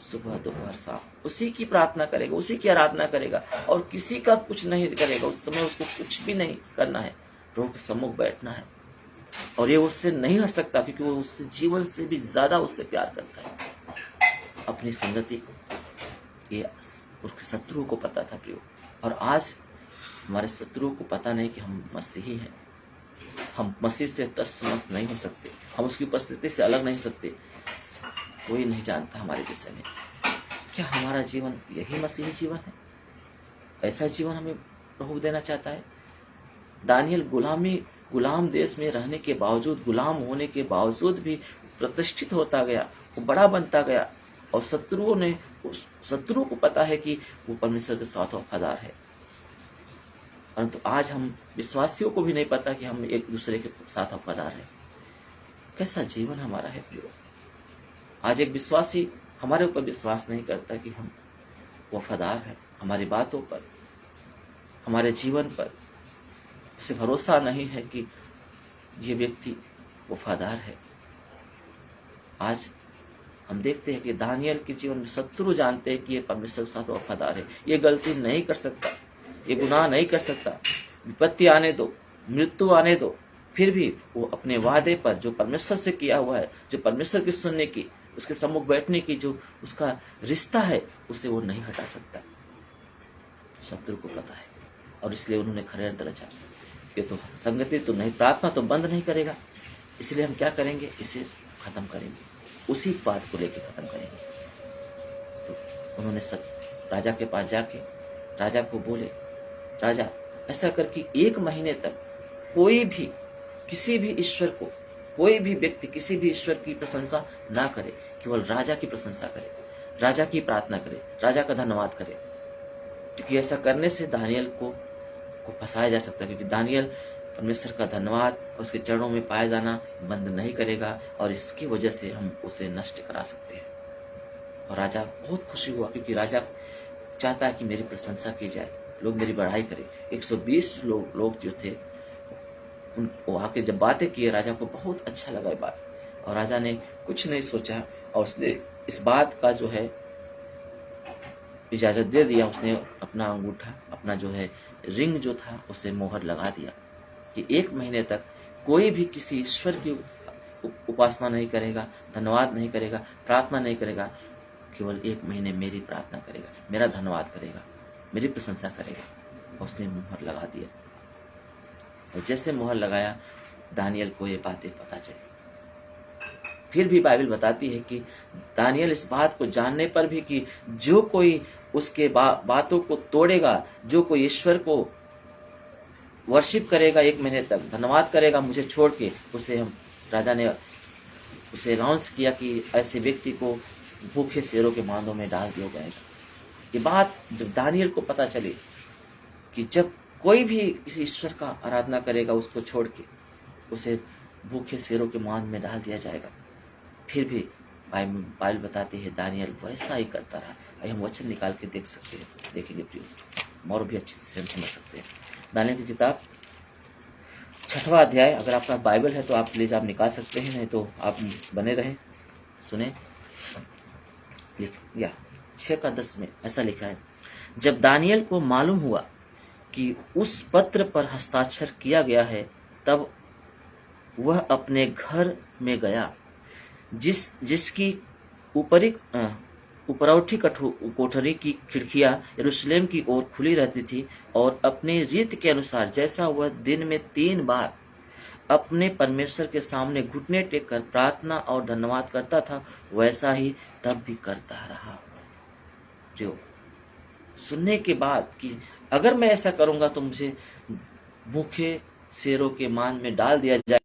सुबह, दोपहर, शाम। उसी की प्रार्थना करेगा, उसी की आराधना करेगा, और किसी का कुछ नहीं करेगा। उस समय उसको कुछ भी नहीं करना है, प्रभु के सम्मुख बैठना है। और ये उससे नहीं हट सकता, क्योंकि वो उससे जीवन से भी ज्यादा उससे प्यार करता है, अपनी संगति को। ये उसके शत्रुओं को पता था प्रियो। और आज हमारे शत्रुओं को पता नहीं कि हम मसीही हैं, हम मसीह से टस मस नहीं हो सकते, हम उसकी उपस्थिति से अलग नहीं हो सकते। कोई नहीं जानता हमारे विषय में। क्या हमारा जीवन यही मसीही जीवन है? ऐसा जीवन हमें प्रभु देना चाहता है? दानियल गुलाम देश में रहने के बावजूद, गुलाम होने के बावजूद भी प्रतिष्ठित होता गया, वो बड़ा बनता गया। और शत्रु को पता है कि वो परमेश्वर के साथ वफादार है। परंतु आज हम विश्वासियों को भी नहीं पता कि हम एक दूसरे के साथ वफादार हैं। कैसा जीवन हमारा है प्रियो? आज एक विश्वासी हमारे ऊपर विश्वास नहीं करता कि हम वफादार हैं, हमारी बातों पर, हमारे जीवन पर उसे भरोसा नहीं है कि ये व्यक्ति वफादार है। आज हम देखते हैं कि दानियल के जीवन में शत्रु जानते हैं कि ये परमेश्वर के साथ वफादार है, ये गलती नहीं कर सकता, ये गुनाह नहीं कर सकता, विपत्ति आने दो, मृत्यु आने दो, फिर भी वो अपने वादे पर, जो परमेश्वर से किया हुआ है, जो परमेश्वर की सुनने की, उसके सम्मुख बैठने की जो उसका रिश्ता है, उसे वो नहीं हटा सकता। शत्रु को पता है, और इसलिए उन्होंने षड्यंत्र रचा। ये तो संगति तो नहीं, प्रार्थना तो बंद नहीं करेगा, इसलिए हम क्या करेंगे, इसे खत्म करेंगे, उसी बात को लेकर खत्म करेंगे। तो उन्होंने राजा के पास जाके राजा को बोले, राजा, ऐसा करके 1 महीने तक कोई भी, किसी भी ईश्वर को, कोई भी व्यक्ति किसी भी ईश्वर की प्रशंसा ना करे, केवल राजा की प्रशंसा करे, राजा की प्रार्थना करे, राजा का धन्यवाद करे। क्योंकि ऐसा करने से दानियल को फंसाया जा सकता है, क्योंकि दानियल परमेश्वर का धन्यवाद और उसके चरणों में पाया जाना बंद नहीं करेगा, और इसकी वजह से हम उसे नष्ट करा सकते हैं। और राजा बहुत खुशी हुआ, क्योंकि राजा चाहता है कि मेरी प्रशंसा की जाए, लोग मेरी बढ़ाई करें। 120 लोग जो थे, वो आके जब बातें किए, राजा को बहुत अच्छा लगा ये बात, और राजा ने कुछ नहीं सोचा, और उसने इस बात का जो है इजाजत दे दिया। उसने अपना अंगूठा, अपना जो है रिंग जो था, उसे मोहर लगा दिया कि 1 महीने तक कोई भी किसी ईश्वर की उपासना नहीं करेगा, धन्यवाद नहीं करेगा, प्रार्थना नहीं करेगा, केवल 1 महीने मेरी प्रार्थना करेगा, मेरा धन्यवाद करेगा, मेरी प्रशंसा करेगा। उसने मोहर लगा दिया, और जैसे मोहर लगाया, दानियल को ये बातें पता चली। फिर भी बाइबल बताती है कि दानियल इस बात को जानने पर भी कि जो कोई उसके बातों को तोड़ेगा, जो कोई ईश्वर को वर्शिप करेगा 1 महीने तक, धन्यवाद करेगा मुझे छोड़ के, उसे राजा ने उसे अनाउंस किया कि ऐसे व्यक्ति को भूखे शेरों के मांदों में डाल दिया जाएगा। ये बात जब दानियल को पता चली कि जब कोई भी किसी ईश्वर का आराधना करेगा उसको छोड़ के उसे भूखे शेरों के मांद में डाल दिया जाएगा, फिर भी बाइबल बताती है दानियल वैसा ही करता रहा। हम वचन निकाल के देख सकते हैं, देखेंगे प्रियो, और भी अच्छे से समझ सकते हैं। दानियल की किताब 6वां अध्याय, अगर आपका बाइबल है तो आप प्लीज आप निकाल सकते हैं, नहीं तो आप बने रहें सुने। लिख या 6:10 में ऐसा लिखा है, जब दानियल को मालूम हुआ कि उस पत्र पर हस्ताक्षर किया गया है, तब वह अपने घर में गया जिसकी उपरौठी कोठरी की खिड़कियां यरूशलेम की ओर खुली रहती थी, और अपने रीत के अनुसार जैसा वह दिन में 3 बार अपने परमेश्वर के सामने घुटने टेक कर प्रार्थना और धन्यवाद करता था, वैसा ही तब भी करता रहा। जो सुनने के बाद कि अगर मैं ऐसा करूंगा तो मुझे भूखे शेरों के मान में डाल दिया जाए,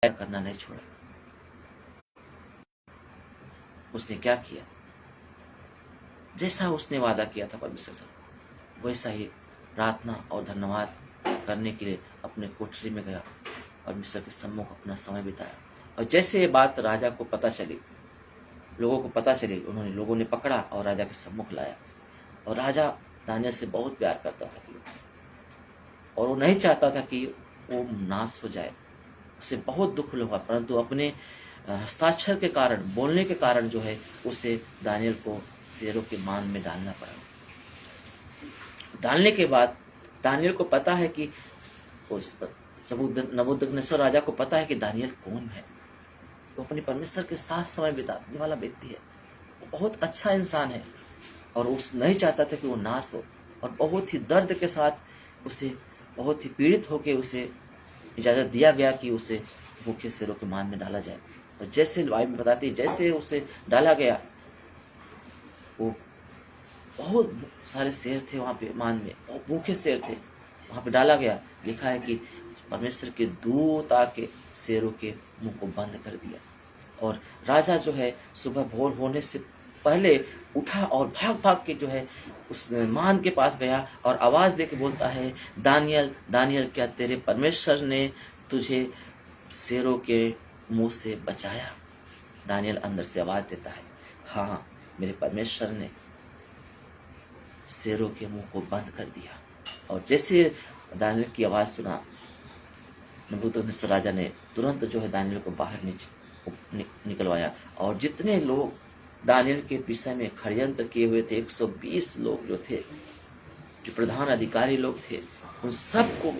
करना नहीं छोड़ा। उसने क्या किया, जैसा उसने वादा किया था परमेश्वर से, वैसा ही प्रार्थना और धन्यवाद करने के लिए अपने कोठरी में गया, परमेश्वर के सम्मुख अपना समय बिताया। और जैसे ये बात राजा को पता चली, लोगों को पता चली, लोगों ने पकड़ा और राजा के सम्मुख लाया। और राजा दानियल से बहुत प्यार करता था और वो नहीं चाहता था कि वो नाश हो जाए। उसे बहुत दुख हुआ, परंतु अपने हस्ताक्षर के कारण, बोलने के कारण जो है उसे दानियल को शेरों के मान में डालना पड़ा। डालने के बाद दानियल को पता है कि उस नबूकदनेस्सर राजा को पता है कि दानियल कौन है। वो अपने परमेश्वर के साथ समय बिताने वाला व्यक्ति है, वो बहुत अच्छा इंसान है, और उस नहीं चाहता था कि वो नाश हो। और बहुत ही दर्द के साथ उसे, बहुत ही पीड़ित होकर उसे इजाजत दिया गया कि उसे भूखे शेरों के मान में डाला जाए। और जैसे बाइबल बताती है, जैसे उसे डाला गया, वो बहुत सारे शेर थे वहां पे मान में, और भूखे शेर थे, वहां पे डाला गया। लिखा है कि परमेश्वर के दूत आके शेरों के मुंह को बंद कर दिया। और राजा जो है सुबह भोर होने से पहले उठा और भाग भाग के जो है उस मान के पास गया और आवाज देके बोलता है, दानियल दानियल, क्या तेरे परमेश्वर ने तुझे शेरों के मुंह से बचाया? दानियल अंदर से आवाज देता है, हाँ, मेरे परमेश्वर ने शेरों के मुंह को बंद कर दिया। और जैसे दानियल की आवाज सुना, नबूकदनेस्सर राजा ने तुरंत जो है दानियल को बाहर निकलवाया। और जितने लोग दानियल के विषय में षड्यंत्र किए हुए थे, 120 लोग जो थे, जो प्रधान अधिकारी लोग थे, उन सबको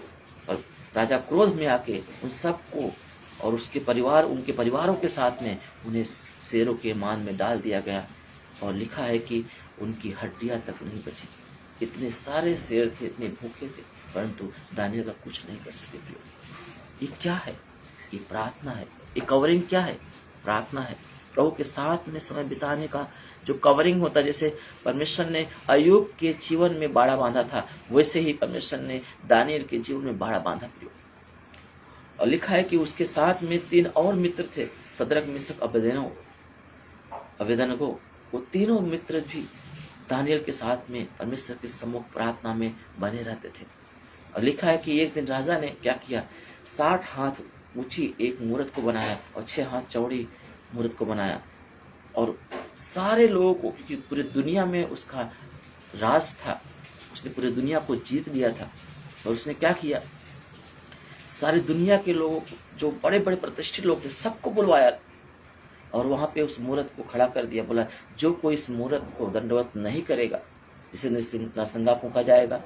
राजा क्रोध में आके उन सबको और उसके परिवार, उनके परिवारों के साथ में उन्हें शेरों के मान में डाल दिया गया। और लिखा है कि उनकी हड्डियां तक नहीं बची। इतने सारे शेर थे, इतने भूखे थे, परंतु दानियल का कुछ नहीं कर सके। ये क्या है? ये प्रार्थना है। ये कवरिंग क्या है? प्रार्थना है। प्रभु के साथ में समय बिताने का जो कवरिंग होता है, जैसे परमेश्वर ने अय्यूब के जीवन में बाड़ा बांधा था, वैसे ही परमेश्वर ने दानियल के जीवन में बाड़ा बांधा। और लिखा है कि उसके साथ में 3 और मित्र थे, शद्रक, मिशक, अबेदनगो। वो तीनों मित्र भी दानियल के साथ में परमेश्वर के सम्मुख प्रार्थना में बने रहते थे। और लिखा है कि एक दिन राजा ने क्या किया, 60 हाथ ऊंची एक मूर्त को बनाया और 6 हाथ चौड़ी मूर्त को बनाया। और सारे लोगों को, क्योंकि पूरी दुनिया में उसका राज था, उसने पूरी दुनिया को जीत लिया था। और उसने क्या किया, सारी दुनिया के लोग, जो बड़े बड़े प्रतिष्ठित लोग थे, सबको बुलवाया और वहां पे उस मूर्त को खड़ा कर दिया। बोला, जो कोई इस मूर्त को दंडवत नहीं करेगा, जिसे नरसंगा फूंका जाएगा,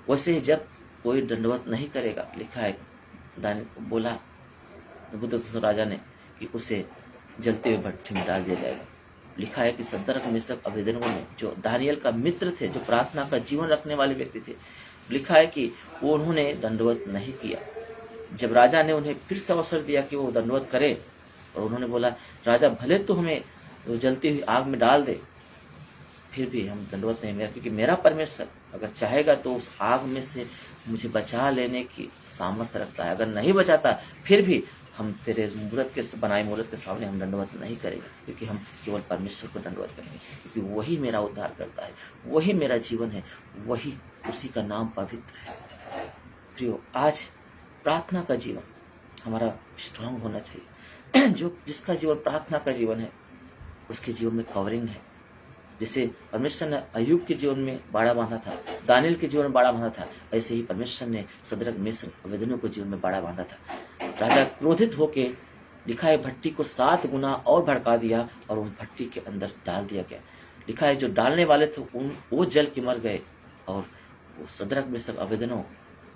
वैसे ही जब कोई दंडवत नहीं करेगा, लिखा है, बोला नबूकदनेस्सर राजा ने, कि उसे जलते हुए भट्ठी में डाल दिया जाएगा। लिखा है कि शद्रक, मिशक, अबेदनगो ने, जो दानियल का मित्र थे, जो प्रार्थना का जीवन रखने वाले व्यक्ति थे, लिखा है कि वो उन्होंने दंडवत नहीं किया। जब राजा ने उन्हें फिर से अवसर दिया कि वो दंडवत करें, और उन्होंने बोला, राजा भले तो हमें जलती हुई आग में डाल दे, फिर भी हम दंडवत नहीं मेरा, क्योंकि मेरा परमेश्वर अगर चाहेगा तो उस आग में से मुझे बचा लेने की सामर्थ्य रखता है। अगर नहीं बचाता फिर भी हम तेरे मूर्त के बनाए मूर्त के सामने हम दंडवत नहीं करेंगे, क्योंकि हम केवल परमेश्वर को दंडवत करेंगे, क्योंकि वही मेरा उद्धार करता है, वही मेरा जीवन है, वही उसी का नाम पवित्र है। प्रियो, आज प्रार्थना का जीवन हमारा स्ट्रांग होना चाहिए। जिसका जीवन प्रार्थना का जीवन है उसके जीवन में कवरिंग है। जैसे परमेश्वर ने अय्यूब के जीवन में बाड़ा बांधा था, दानियल के जीवन में बाड़ा बांधा था, ऐसे ही परमेश्वर ने सदरक मेशक अबेदनगो के जीवन में बाड़ा बांधा था। राजा क्रोधित होके लिखा है भट्टी को 7 गुना और भड़का दिया और उन भट्टी के अंदर डाल दिया गया। लिखा है जो डालने वाले थे वो जल के मर गए और वो सदरक मेशक अबेदनगो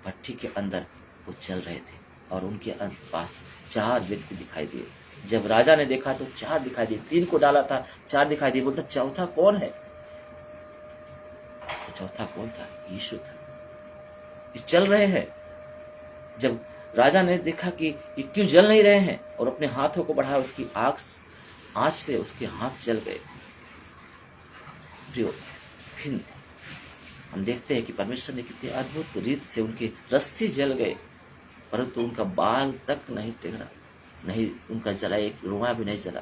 भट्टी के अंदर वो चल रहे थे और उनके पास 4 व्यक्ति दिखाई दिए। जब राजा ने देखा तो 4 दिखाई दिए, 3 को डाला था 4 दिखाई दिए। बोलता चौथा कौन है? तो चौथा कौन था? यीशु था। ये चल रहे हैं। जब राजा ने देखा कि ये क्यों जल नहीं रहे हैं और अपने हाथों को बढ़ाया, उसकी आंच से उसके हाथ जल गए। फिर हम देखते हैं कि परमेश्वर ने कितनी अद्भुत रीत से उनके रस्सी जल गए, परंतु उनका बाल तक नहीं टेढ़ा, नहीं उनका जला, एक रुआ भी नहीं जला।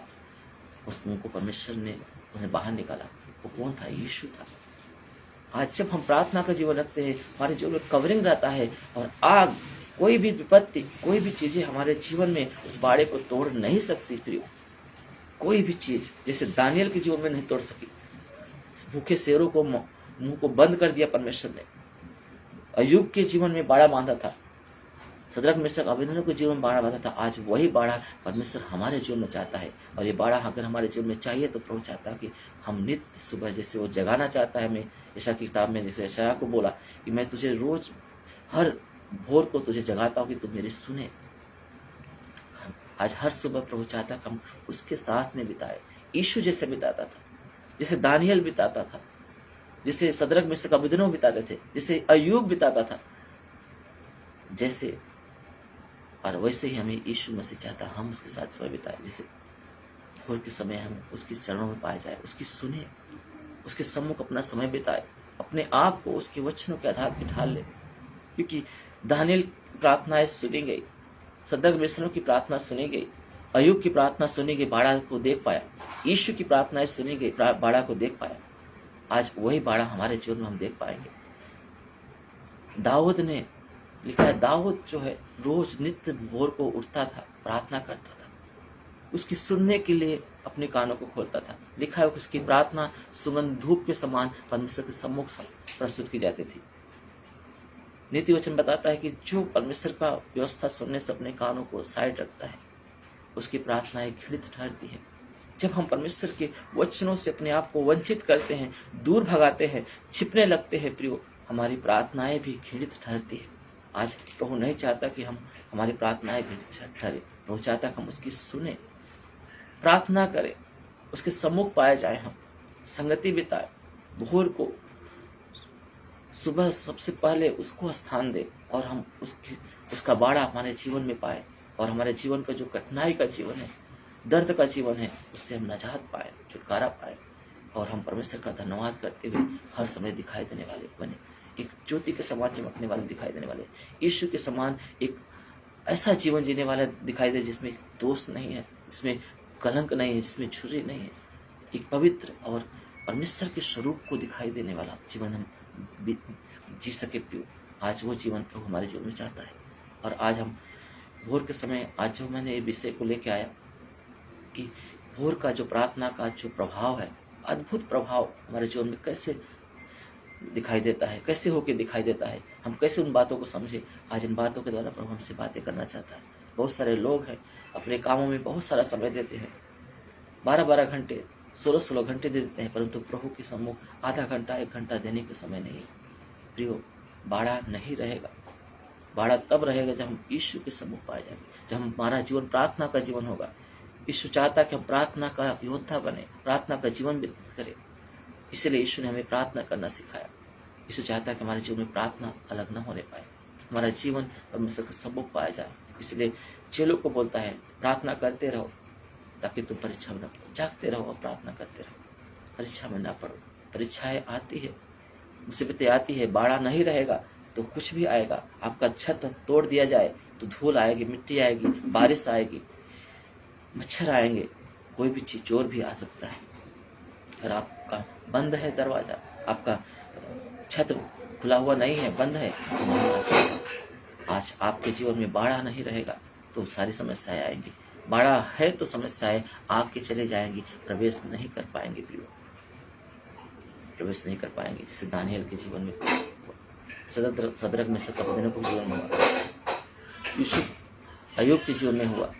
उनको परमेश्वर ने उन्हें बाहर निकाला। वो कौन था? यीशु था। आज जब हम प्रार्थना का जीवन रखते हैं, हमारे जीवन में कवरिंग रहता है और आग, कोई भी विपत्ति, कोई भी चीजें हमारे जीवन में उस बाड़े को तोड़ नहीं सकती। प्रियो, कोई भी चीज, जैसे दानियल के जीवन में नहीं तोड़ सकी, भूखे शेरों को मुंह को बंद कर दिया परमेश्वर ने। अय्यूब के जीवन में बाड़ा बांधा था, सदरक मेशक अबेदनगो के जीवन में बाड़ा बांधा था। आज वही बाड़ा परमेश्वर हमारे जीवन में चाहता है, और ये बाड़ा अगर हमारे जीवन में चाहिए तो प्रभु चाहता है कि हम नित्य सुबह, जैसे वो जगाना चाहता है हमें, यशायाह की किताब में जैसे यशायाह को बोला कि मैं तुझे रोज हर भोर को तुझे जगाता हूँ कि तू मेरी सुने। आज हर सुबह प्रभु चाहता है कि हम उसके साथ में बिताए, यीशु जैसे बिताता था, जैसे दानियल बिताता था, जिसे सदरक मेशक अबेदनगो बिताते थे, जिसे अय्यूब बिताता था, जैसे और वैसे ही हमें यीशु मसीह चाहता है हम उसके साथ समय बिताए। जैसे भोर के समय हम उसके चरणों में पाए जाए, उसकी सुने, उसके सम्मुख अपना समय बिताए, अपने आप को उसके वचनों के आधार पर ढाल ले। क्योंकि दानियल की प्रार्थनाएं सुनी गई, सदरक मेशक की प्रार्थना सुनी गई, अय्यूब की प्रार्थना सुनी गई, बाड़ा को देख पाया। यीशु की प्रार्थनाएं सुनी गई, बाड़ा को देख पाया। आज वही बाड़ा हमारे जीवन में हम देख पाएंगे। दाऊद ने लिखा है, दाऊद जो है रोज नित्य भोर को उठता था, प्रार्थना करता था, उसकी सुनने के लिए अपने कानों को खोलता था। लिखा है उसकी प्रार्थना सुगंध धूप के समान परमेश्वर के सम्मुख प्रस्तुत की जाती थी। नीति वचन बताता है कि जो परमेश्वर का व्यवस्था सुनने से अपने कानों को साइड रखता है, उसकी प्रार्थनाएं घृणित ठहरती है। जब हम परमेश्वर के वचनों से अपने आप को वंचित करते हैं, दूर भगाते हैं, छिपने लगते हैं, प्रियो, हमारी प्रार्थनाएं भी घृणित ठहरती है। आज प्रभु नहीं चाहता कि हम हमारी प्रार्थनाएं घृणित ठहरे। प्रभु चाहता है कि हम उसकी सुने, प्रार्थना करें, उसके सम्मुख पाए जाए, हम संगति बिताए, भोर को सुबह सबसे पहले उसको स्थान दे और हम उसका बाड़ा हमारे जीवन में पाए, और हमारे जीवन का जो कठिनाई का जीवन है, दर्द का जीवन है, उससे हम निजात पाए, छुटकारा पाए, और हम परमेश्वर का धन्यवाद करते हुए हर समय दिखाई देने वाले बने, एक ज्योति के समान चमकने वाले दिखाई देने वाले, यीशु के समान एक ऐसा जीवन जीने वाला दिखाई दे जिसमें दोष नहीं है, जिसमें कलंक नहीं है, जिसमें छुरी नहीं है, एक पवित्र और परमेश्वर के स्वरूप को दिखाई देने वाला जीवन हम जी सके। प्रियो, आज वो जीवन प्रभु हमारे जीवन में चाहता है। और आज हम भोर के समय, आज जो मैंने ये विषय को लेके आया कि भोर का जो प्रार्थना का जो प्रभाव है, अद्भुत प्रभाव हमारे जीवन में कैसे दिखाई देता है, कैसे होके दिखाई देता है, हम कैसे उन बातों को समझे। आज इन बातों के द्वारा प्रभु हमसे बातें करना चाहता है। बहुत सारे लोग हैं अपने कामों में बहुत सारा समय देते हैं, 12-12 घंटे, 16-16 घंटे दे देते हैं, परंतु प्रभु के सम्मुख आधा घंटा 1 घंटा देने के समय नहीं। प्रियो, बाड़ा नहीं रहेगा। बाड़ा तब रहेगा जब हम यीशु के सम्मुख पाए जाएंगे, जब हमारा जीवन प्रार्थना का जीवन होगा। यीशु चाहता कि हम प्रार्थना का योद्धा बने, प्रार्थना का जीवन व्यतीत करें। इसलिए यीशु ने हमें प्रार्थना करना सिखाया। यीशु चाहता कि हमारे जीवन में प्रार्थना अलग न होने पाए। हमारा जीवन परमेश्वर का सम्मुख पाया जाए। इसलिए चेलों को बोलता है प्रार्थना करते रहो ताकि तुम परीक्षा में न पड़ो। जागते रहो और प्रार्थना करते रहो, परीक्षा में न पड़ो। परीक्षाएं आती है, मुसीबतें आती है, बाड़ा नहीं रहेगा तो कुछ भी आएगा। आपका छत तोड़ दिया जाए तो धूल आएगी, मिट्टी आएगी, बारिश आएगी, मच्छर आएंगे, कोई भी चीज, चोर भी आ सकता है। अगर आपका बंद है दरवाजा, आपका छत खुला हुआ नहीं है, बंद है, तो नहीं आ सकता। आज आपके जीवन में बाड़ा नहीं रहेगा तो सारी समस्याएं आएंगी। बाड़ा है तो समस्याएं आके चले जाएंगी, प्रवेश नहीं कर पाएंगे प्रियो, प्रवेश नहीं कर पाएंगे। जैसे दानियल के जीवन में सदरक में से अबेदनगो के जीवन में हुआ, यूसुफ अय्यूब के जीवन में हुआ,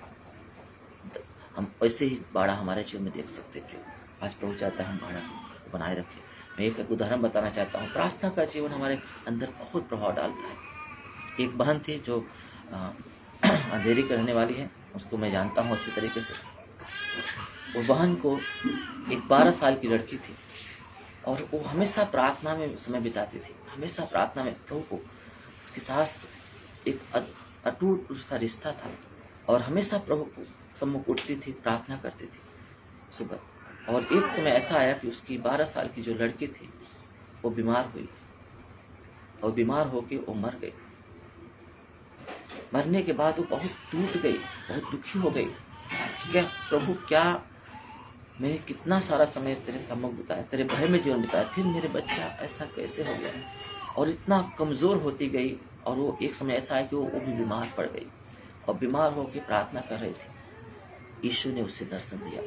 हम ऐसे ही बाड़ा हमारे जीवन में देख सकते हैं। आज प्रभु चाहता है हम बाड़ा को बनाए रखें। मैं एक उदाहरण बताना चाहता हूँ। प्रार्थना का जीवन हमारे अंदर बहुत प्रभाव डालता है। एक बहन थी जो अंधेरी के रहने वाली है, उसको मैं जानता हूँ अच्छी तरीके से। वो बहन को एक 12 साल की लड़की थी और वो हमेशा प्रार्थना में समय बिताती थी, हमेशा प्रार्थना में प्रभु को, उसके साथ एक अटूट उसका रिश्ता था और हमेशा प्रभु को सम्मुख उठती थी, प्रार्थना करती थी सुबह। और एक समय ऐसा आया कि उसकी 12 साल की जो लड़की थी वो बीमार हुई और बीमार होके वो मर गई। मरने के बाद वो बहुत टूट गई, बहुत दुखी हो गई। क्या प्रभु, क्या मैंने कितना सारा समय तेरे सम्मुख बिताया, तेरे भय में जीवन बिताया, फिर मेरे बच्चा ऐसा कैसे हो गया। और इतना कमजोर होती गई और वो एक समय ऐसा है कि वो भी बीमार पड़ गई और बीमार होकर प्रार्थना कर रही थी। यीशु ने उसे दर्शन दिया,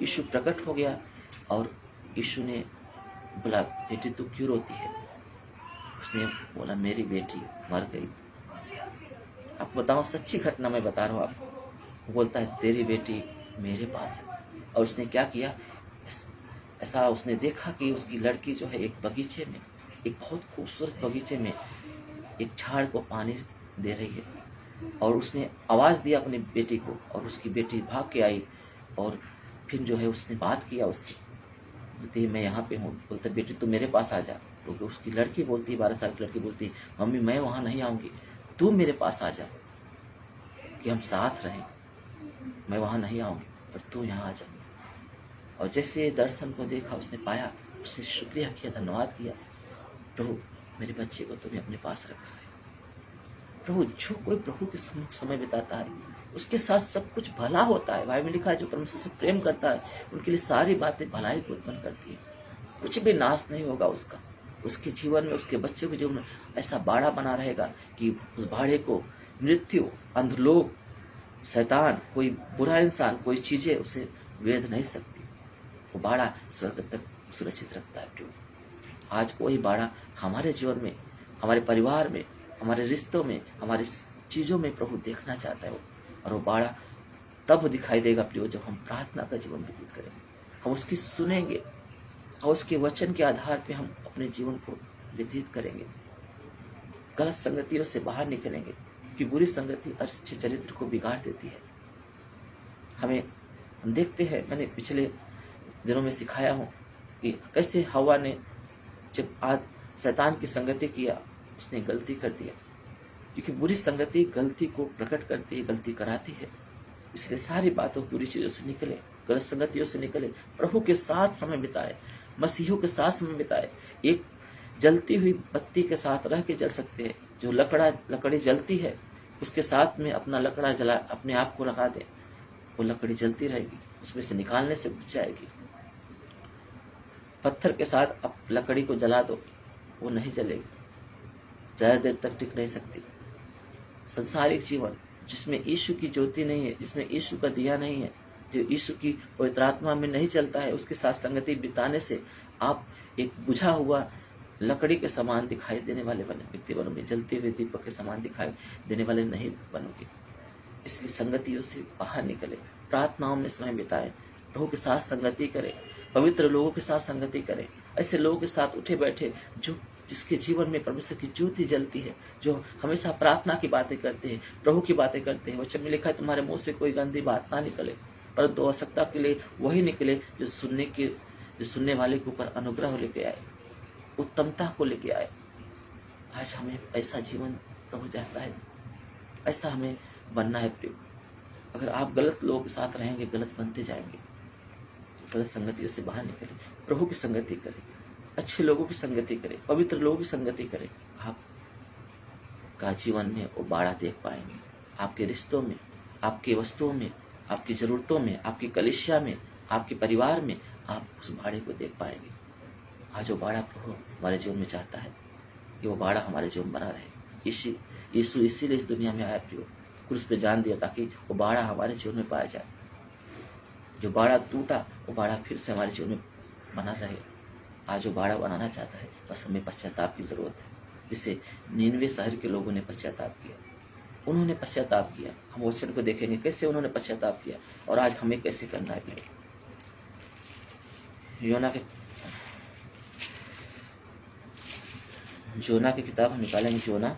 यीशु प्रकट हो गया और यीशु ने बोला, बेटी तू क्यों रोती है। उसने बोला, मेरी बेटी मर गई। आपको बताऊं, सच्ची घटना मैं बता रहा हूँ आपको। बोलता है तेरी बेटी मेरे पास है। और उसने क्या किया, ऐसा उसने देखा कि उसकी लड़की जो है एक बगीचे में, एक बहुत खूबसूरत बगीचे में एक झाड़ को पानी दे रही है और उसने आवाज दिया अपनी बेटी को और उसकी बेटी भाग के आई और फिर जो है उसने बात किया उससे, बोलती मैं यहाँ पे हूँ। बोलता बेटी तू मेरे पास आ जा। तो उसकी लड़की बोलती, 12 साल की लड़की बोलती, मम्मी मैं वहां नहीं आऊंगी, तू मेरे पास आ जा कि हम साथ रहें। मैं वहां नहीं आऊंगी पर तू यहाँ आ जा। और जैसे दर्शन को देखा, उसने पाया, उसने शुक्रिया किया, धन्यवाद किया, प्रभु मेरे बच्चे को तुमने अपने पास रखा है। प्रभु, जो कोई प्रभु के सम्मुख समय बिताता है उसके साथ सब कुछ भला होता है। बाइबल में लिखा है जो परमेश्वर से प्रेम करता है उनके लिए सारी बातें भलाई को उत्पन्न करती है। कुछ भी नाश नहीं होगा उसका, उसके जीवन में, उसके बच्चे के जीवन में ऐसा बाड़ा बना रहेगा कि उस बाड़े को मृत्यु, अंधलोक, शैतान, कोई बुरा इंसान, कोई चीजें उसे वेध नहीं सकती। वो बाड़ा स्वर्ग तक सुरक्षित रखता है। प्रभु, आज कोई बाड़ा हमारे जीवन में, हमारे परिवार में, हमारे रिश्तों में, हमारी चीजों में प्रभु देखना चाहता है। और वो बाड़ा तब दिखाई देगा प्रियो जब हम प्रार्थना का जीवन व्यतीत करेंगे, हम उसकी सुनेंगे और उसके वचन के आधार पे हम अपने जीवन को व्यतीत करेंगे। गलत संगतियों से बाहर निकलेंगे क्योंकि बुरी संगति अच्छे चरित्र को बिगाड़ देती है। हम देखते हैं, मैंने पिछले दिनों में सिखाया हूं कि कैसे हवा ने जब आज शैतान की संगति किया, उसने गलती कर दिया। क्योंकि बुरी संगति गलती को प्रकट करती है, गलती कराती है। इसलिए सारी बातों, बुरी चीजों से निकले, गलत संगतियों से निकले, प्रभु के साथ समय बिताए, मसीहों के साथ समय बिताए। एक जलती हुई बत्ती के साथ रह के जल सकते हैं। जो लकड़ी जलती है उसके साथ में अपना लकड़ा जला, अपने आप को लगा दे, वो लकड़ी जलती रहेगी, उसमें से निकालने से बुझ जाएगी। पत्थर के साथ आप लकड़ी को जला दो, वो नहीं जलेगी, ज्यादा देर तक टिक नहीं सकती। संसारिक जीवन जिसमें यीशु की ज्योति नहीं है, जिसमें यीशु का दिया नहीं है, जो यीशु की पवित्र आत्मा में नहीं चलता है, उसके साथ संगति बिताने से आप एक बुझा हुआ लकड़ी के समान दिखाई देने वाले व्यक्ति बनोगे, जलते हुए दीपक के समान दिखाई देने वाले नहीं बनोगे। इसलिए संगतियों से बाहर निकले, प्रार्थनाओं में समय बिताए, प्रभु के साथ संगति करें, पवित्र लोगों के साथ संगति करें, ऐसे लोगों के साथ उठे बैठे जो जिसके जीवन में परमेश्वर की ज्योति जलती है, जो हमेशा प्रार्थना की बातें करते हैं, प्रभु की बातें करते हैं। वचन में लिखा है तुम्हारे मुंह से कोई गंदी बात ना निकले, परंतु आवश्यकता के लिए वही निकले जो सुनने वाले के ऊपर अनुग्रह लेके आए, उत्तमता को लेके आए। आज हमें ऐसा जीवन प्रभु चाहता है। ऐसा हमें बनना है प्रियो। अगर आप गलत लोगों के साथ रहेंगे, गलत बनते जाएंगे। गलत संगतियों से बाहर निकलें, प्रभु की संगति करें, अच्छे लोगों की संगति करें, पवित्र लोगों की संगति करें। आपका जीवन में वो बाड़ा देख पाएंगे। आपके रिश्तों में, आपकी वस्तुओं में, आपकी जरूरतों में, आपकी कलीसिया में, आपके परिवार में आप उस बाड़े को देख पाएंगे। आज वो बाड़ा प्रभु हमारे जीवन में चाहता है कि वो बाड़ा हमारे जीवन बना रहे। यीशु इसीलिए इस दुनिया में आया प्रियो, क्रूस पे जान दिया ताकि वो बाड़ा हमारे जीवन में पाया जाए। जो बाड़ा टूटा वो बाड़ा फिर से हमारे जीवन में बना रहे। आज वो बाड़ा बनाना चाहता है, बस हमें पश्चाताप की जरूरत है। जिसे नीनवे शहर के लोगों ने पश्चाताप किया, उन्होंने पश्चाताप किया। हम वचन को देखेंगे कैसे उन्होंने पश्चाताप किया और आज हमें कैसे करना है। योना की किताब हम निकालेंगे। योना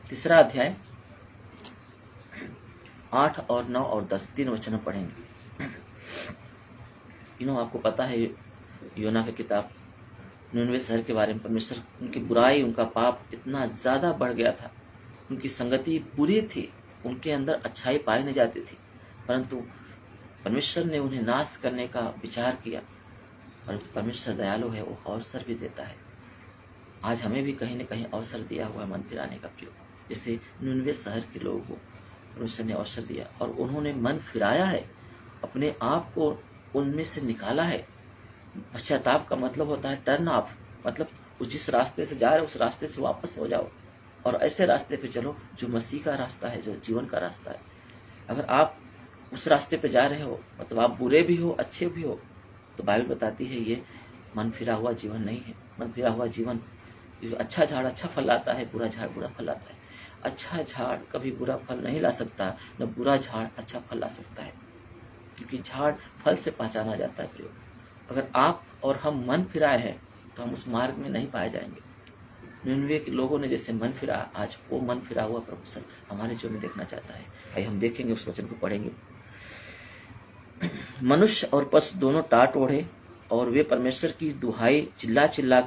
3 अध्याय 8 और 9 और 10 3 वचन पढ़ेंगे। आपको पता है योना की किताब नीनवे शहर के बारे में। परमेश्वर उनकी बुराई, उनका पाप इतना ज्यादा बढ़ गया था, उनकी संगति बुरी थी, उनके अंदर अच्छाई पाई नहीं जाती थी, परंतु परमेश्वर ने उन्हें नाश करने का विचार किया। और परमेश्वर दयालु है, वो अवसर भी देता है। आज हमें भी कहीं न कहीं अवसर दिया हुआ है मन फिराने का प्रयोग। जैसे नीनवे शहर के लोगों को परमेश्वर ने अवसर दिया और उन्होंने मन फिराया है, अपने आप को उनमें से निकाला है। पश्चाताप का मतलब होता है टर्न ऑफ, मतलब जिस रास्ते से जा रहे हो उस रास्ते से वापस हो जाओ और ऐसे रास्ते पे चलो जो मसीह का रास्ता है, जो जीवन का रास्ता है। अगर आप उस रास्ते पे जा रहे हो, मतलब आप बुरे भी हो, अच्छे भी हो, तो बाइबल बताती है ये मन फिरा हुआ जीवन नहीं है। मन फिरा हुआ जीवन, अच्छा झाड़ अच्छा फल लाता है, बुरा झाड़ बुरा फल लाता है। अच्छा झाड़ कभी बुरा फल नहीं ला सकता, न बुरा झाड़ अच्छा फल ला सकता है, क्योंकि झाड़ फल से पहचाना जाता है प्रियो। अगर आप और हम मन फिराए हैं तो हम उस मार्ग में नहीं पाए जाएंगे। निनवे के लोगों ने जैसे मन फिरा, आज वो मन फिरा हुआ प्रभु हमारे जीवन में देखना चाहता है। आइए हम देखेंगे, उस वचन को पढ़ेंगे। मनुष्य और पशु दोनों टाट ओढ़े और वे परमेश्वर की दुहाई चिल्ला चिल्ला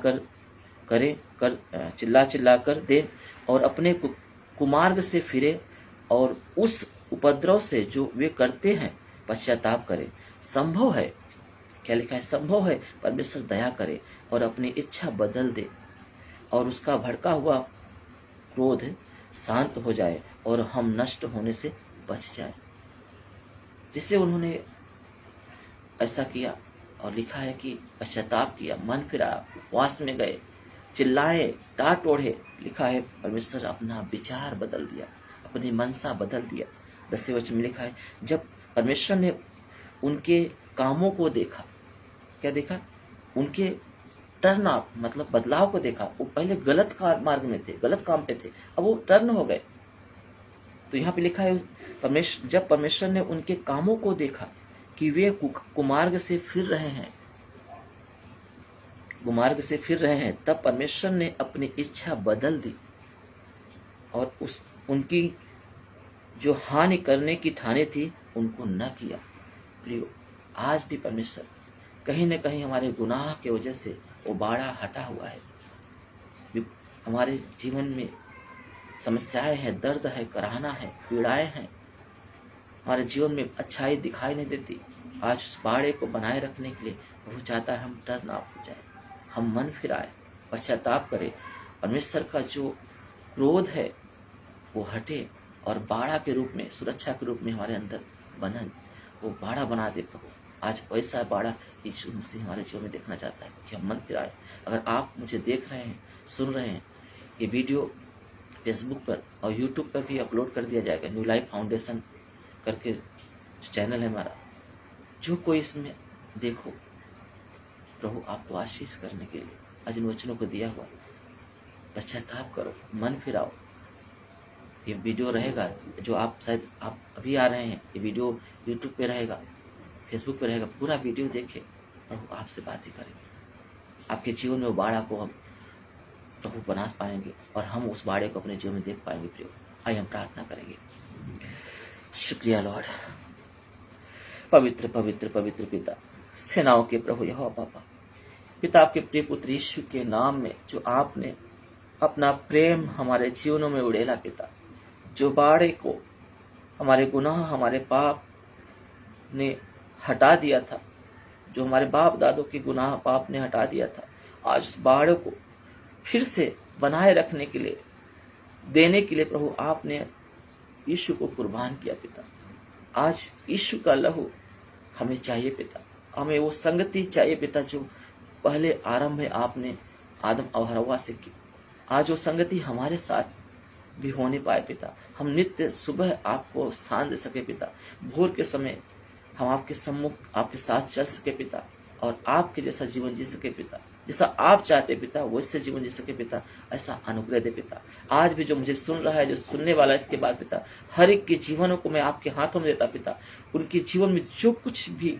कर दे और अपने कुमार्ग से फिरे और उस उपद्रव से जो वे करते हैं पश्चाताप करें। संभव है, क्या लिखा है? संभव है परमेश्वर दया करे और अपनी इच्छा बदल दे और उसका भड़का हुआ क्रोध शांत हो जाए और हम नष्ट होने से बच जाए। जिससे उन्होंने ऐसा किया और लिखा है कि पश्चाताप किया, मन फिरा, उपवास में गए, चिल्लाए, टाट ओढ़े। लिखा है परमेश्वर अपना विचार बदल दिया, अपनी मनसा बदल दिया। 10वें वचन में लिखा है जब परमेश्वर ने उनके कामों को देखा, क्या देखा? उनके टर्न अप, मतलब बदलाव को देखा। वो पहले गलत मार्ग में थे, गलत काम पे थे, अब वो टर्न हो गए। तो यहाँ पे लिखा है जब परमेश्वर ने उनके कामों को देखा कि वे कुमार्ग से फिर रहे हैं, तब परमेश्वर ने अपनी इच्छा बदल दी और उनकी जो हानि करने की ठानी थी उनको न किया। प्रियो, आज भी परमेश्वर कहीं न कहीं हमारे गुनाह के वजह से वो बाड़ा हटा हुआ है। हमारे जीवन में समस्याएं हैं, दर्द है, कराहना है, पीड़ाएं हैं, हमारे जीवन में अच्छाई दिखाई नहीं देती। आज उस बाड़े को बनाए रखने के लिए वो चाहता है हम टर्न ऑफ हो जाए, हम मन फिराए, पश्चाताप करें, परमेश्वर का जो क्रोध है वो हटे और बाड़ा के रूप में, सुरक्षा के रूप में हमारे अंदर बंधन, वो बाड़ा बना दे प्रभु। आज वैसा बाड़ा यीशु मसीह हमारे जीवन में देखना चाहता है कि हम मन फिराए। अगर आप मुझे देख रहे हैं, सुन रहे हैं, ये वीडियो फेसबुक पर और यूट्यूब पर भी अपलोड कर दिया जाएगा। न्यू लाइफ फाउंडेशन करके चैनल है हमारा। जो कोई इसमें देखो, प्रभु आपको आशीष करने के लिए आज इन वचनों को दिया हुआ। पश्चाताप करो, मन फिराओ। ये वीडियो रहेगा जो आप शायद आप अभी आ रहे हैं, ये वीडियो यूट्यूब पे रहेगा, फेसबुक पे रहेगा। पूरा वीडियो देखे, प्रभु आपसे बातें करेंगे। आपके जीवन में वो बाड़ा को हम प्रभु बना पाएंगे और हम उस बाड़े को अपने जीवन में देख पाएंगे। प्रियो, आइए हम प्रार्थना करेंगे। शुक्रिया लॉर्ड, पवित्र पवित्र पवित्र पिता, सेनाओं के प्रभु यहोवा पापा, पिता, आपके प्रिय पुत्र यीशु के नाम में जो आपने अपना प्रेम हमारे जीवनों में उड़ेला पिता, जो बाड़े को हमारे गुनाह हमारे पाप ने हटा दिया था, जो हमारे बाप दादों के गुनाह पाप ने हटा दिया था, आज उस बाड़े को फिर से बनाए रखने के लिए, देने के लिए प्रभु आपने यीशु को कुर्बान किया पिता। आज यीशु का लहू हमें चाहिए पिता, हमें वो संगति चाहिए पिता जो पहले आरंभ में आपने आदम और हव्वा से की। आज वो संगति हमारे साथ भी होने पाए पिता, हम नित्य सुबह आपको स्थान दे सके पिता, भोर के समय हम आपके सम्मुख आपके साथ चल सके पिता, और आपके जैसा जीवन जी सके पिता, जैसा आप चाहते पिता वैसे जीवन जी सके पिता, ऐसा अनुग्रह दे पिता। आज भी जो मुझे सुन रहा है, जो सुनने वाला है इसके बाद पिता, हर एक के जीवनों को मैं आपके हाथों में देता पिता। उनके जीवन में जो कुछ भी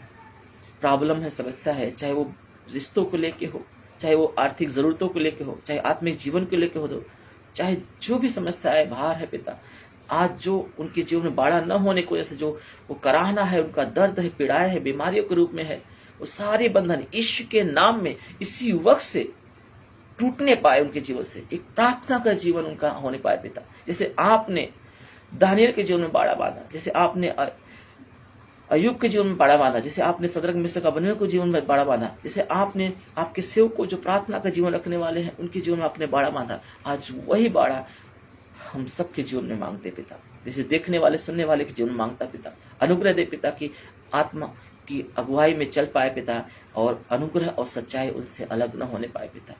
प्रॉब्लम है, समस्या है, चाहे वो रिश्तों को लेके हो, चाहे वो आर्थिक जरूरतों को लेके हो, चाहे आत्मिक जीवन को लेके हो, चाहे जो भी समस्या है, भार है पिता, आज जो उनके जीवन में बाड़ा न होने की वजह से जो वो कराहना है, उनका दर्द है, पीड़ाएं है, बीमारियों के रूप में है, वो सारे बंधन यीशु के नाम में इसी वक्त से टूटने पाए उनके जीवन से। एक प्रार्थना का जीवन उनका होने पाए पिता, जैसे आपने दानियल के जीवन में बाड़ा बांधा, जैसे आपने अय्यूब के जीवन में बाड़ा बांधा, जैसे आपने सदरक मिशक अबेदनगो के जीवन में बाड़ा बांधा, जैसे आपने आपके सेवक को जो प्रार्थना का जीवन रखने वाले हैं उनके जीवन में आपने बाड़ा बांधा, आज वही बाड़ा हम सबके जीवन में मांगते पिता, जैसे देखने वाले सुनने वाले के जीवन में मांगता पिता। अनुग्रह दे पिता की आत्मा की अगुवाई में चल पाए पिता, और अनुग्रह और सच्चाई उनसे अलग न होने पाए पिता।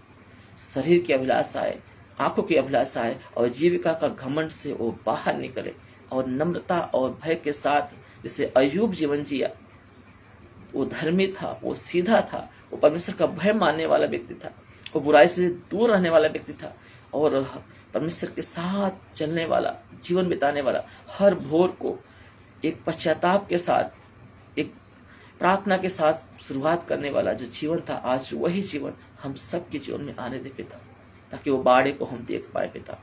शरीर की अभिलाषा आए, आंखों की अभिलाषा आए, और जीविका का घमंड से वो बाहर निकले, और नम्रता और भय के साथ जैसे अय्यूब जीवन जिया, वो धर्मी था, वो सीधा था, वो परमेश्वर का भय मानने वाला व्यक्ति था, वो बुराई से दूर रहने वाला व्यक्ति था, और परमेश्वर के साथ चलने वाला, जीवन बिताने वाला, हर भोर को एक पश्चाताप के साथ, एक प्रार्थना के साथ शुरुआत करने वाला जो जीवन था, आज वही जीवन हम सबके जीवन में आने दे पिता, ताकि वो बाड़े को हम देख पाए पिता।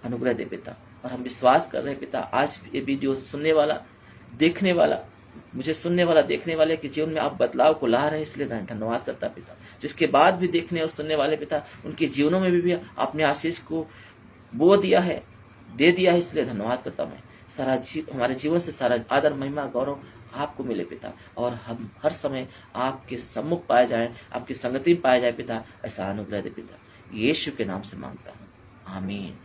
अनुग्रह दे पिता, और हम विश्वास कर रहे हैं पिता, आज ये वीडियो सुनने वाला, देखने वाला, मुझे सुनने वाला, देखने वाले के जीवन में आप बदलाव को ला रहे हैं, इसलिए धन्यवाद करता पिता। जिसके बाद भी देखने और सुनने वाले पिता, उनके जीवनों में भी आपने आशीष को बो दिया है, दे दिया है, इसलिए धन्यवाद करता मैं। हमारे जीवन से सारा आदर महिमा गौरव आपको मिले पिता, और हम हर समय आपके सम्मुख पाए जाए, आपकी संगति में पाए जाए पिता, ऐसा अनुग्रह दे पिता। यीशु के नाम से मांगता हूँ, आमीन।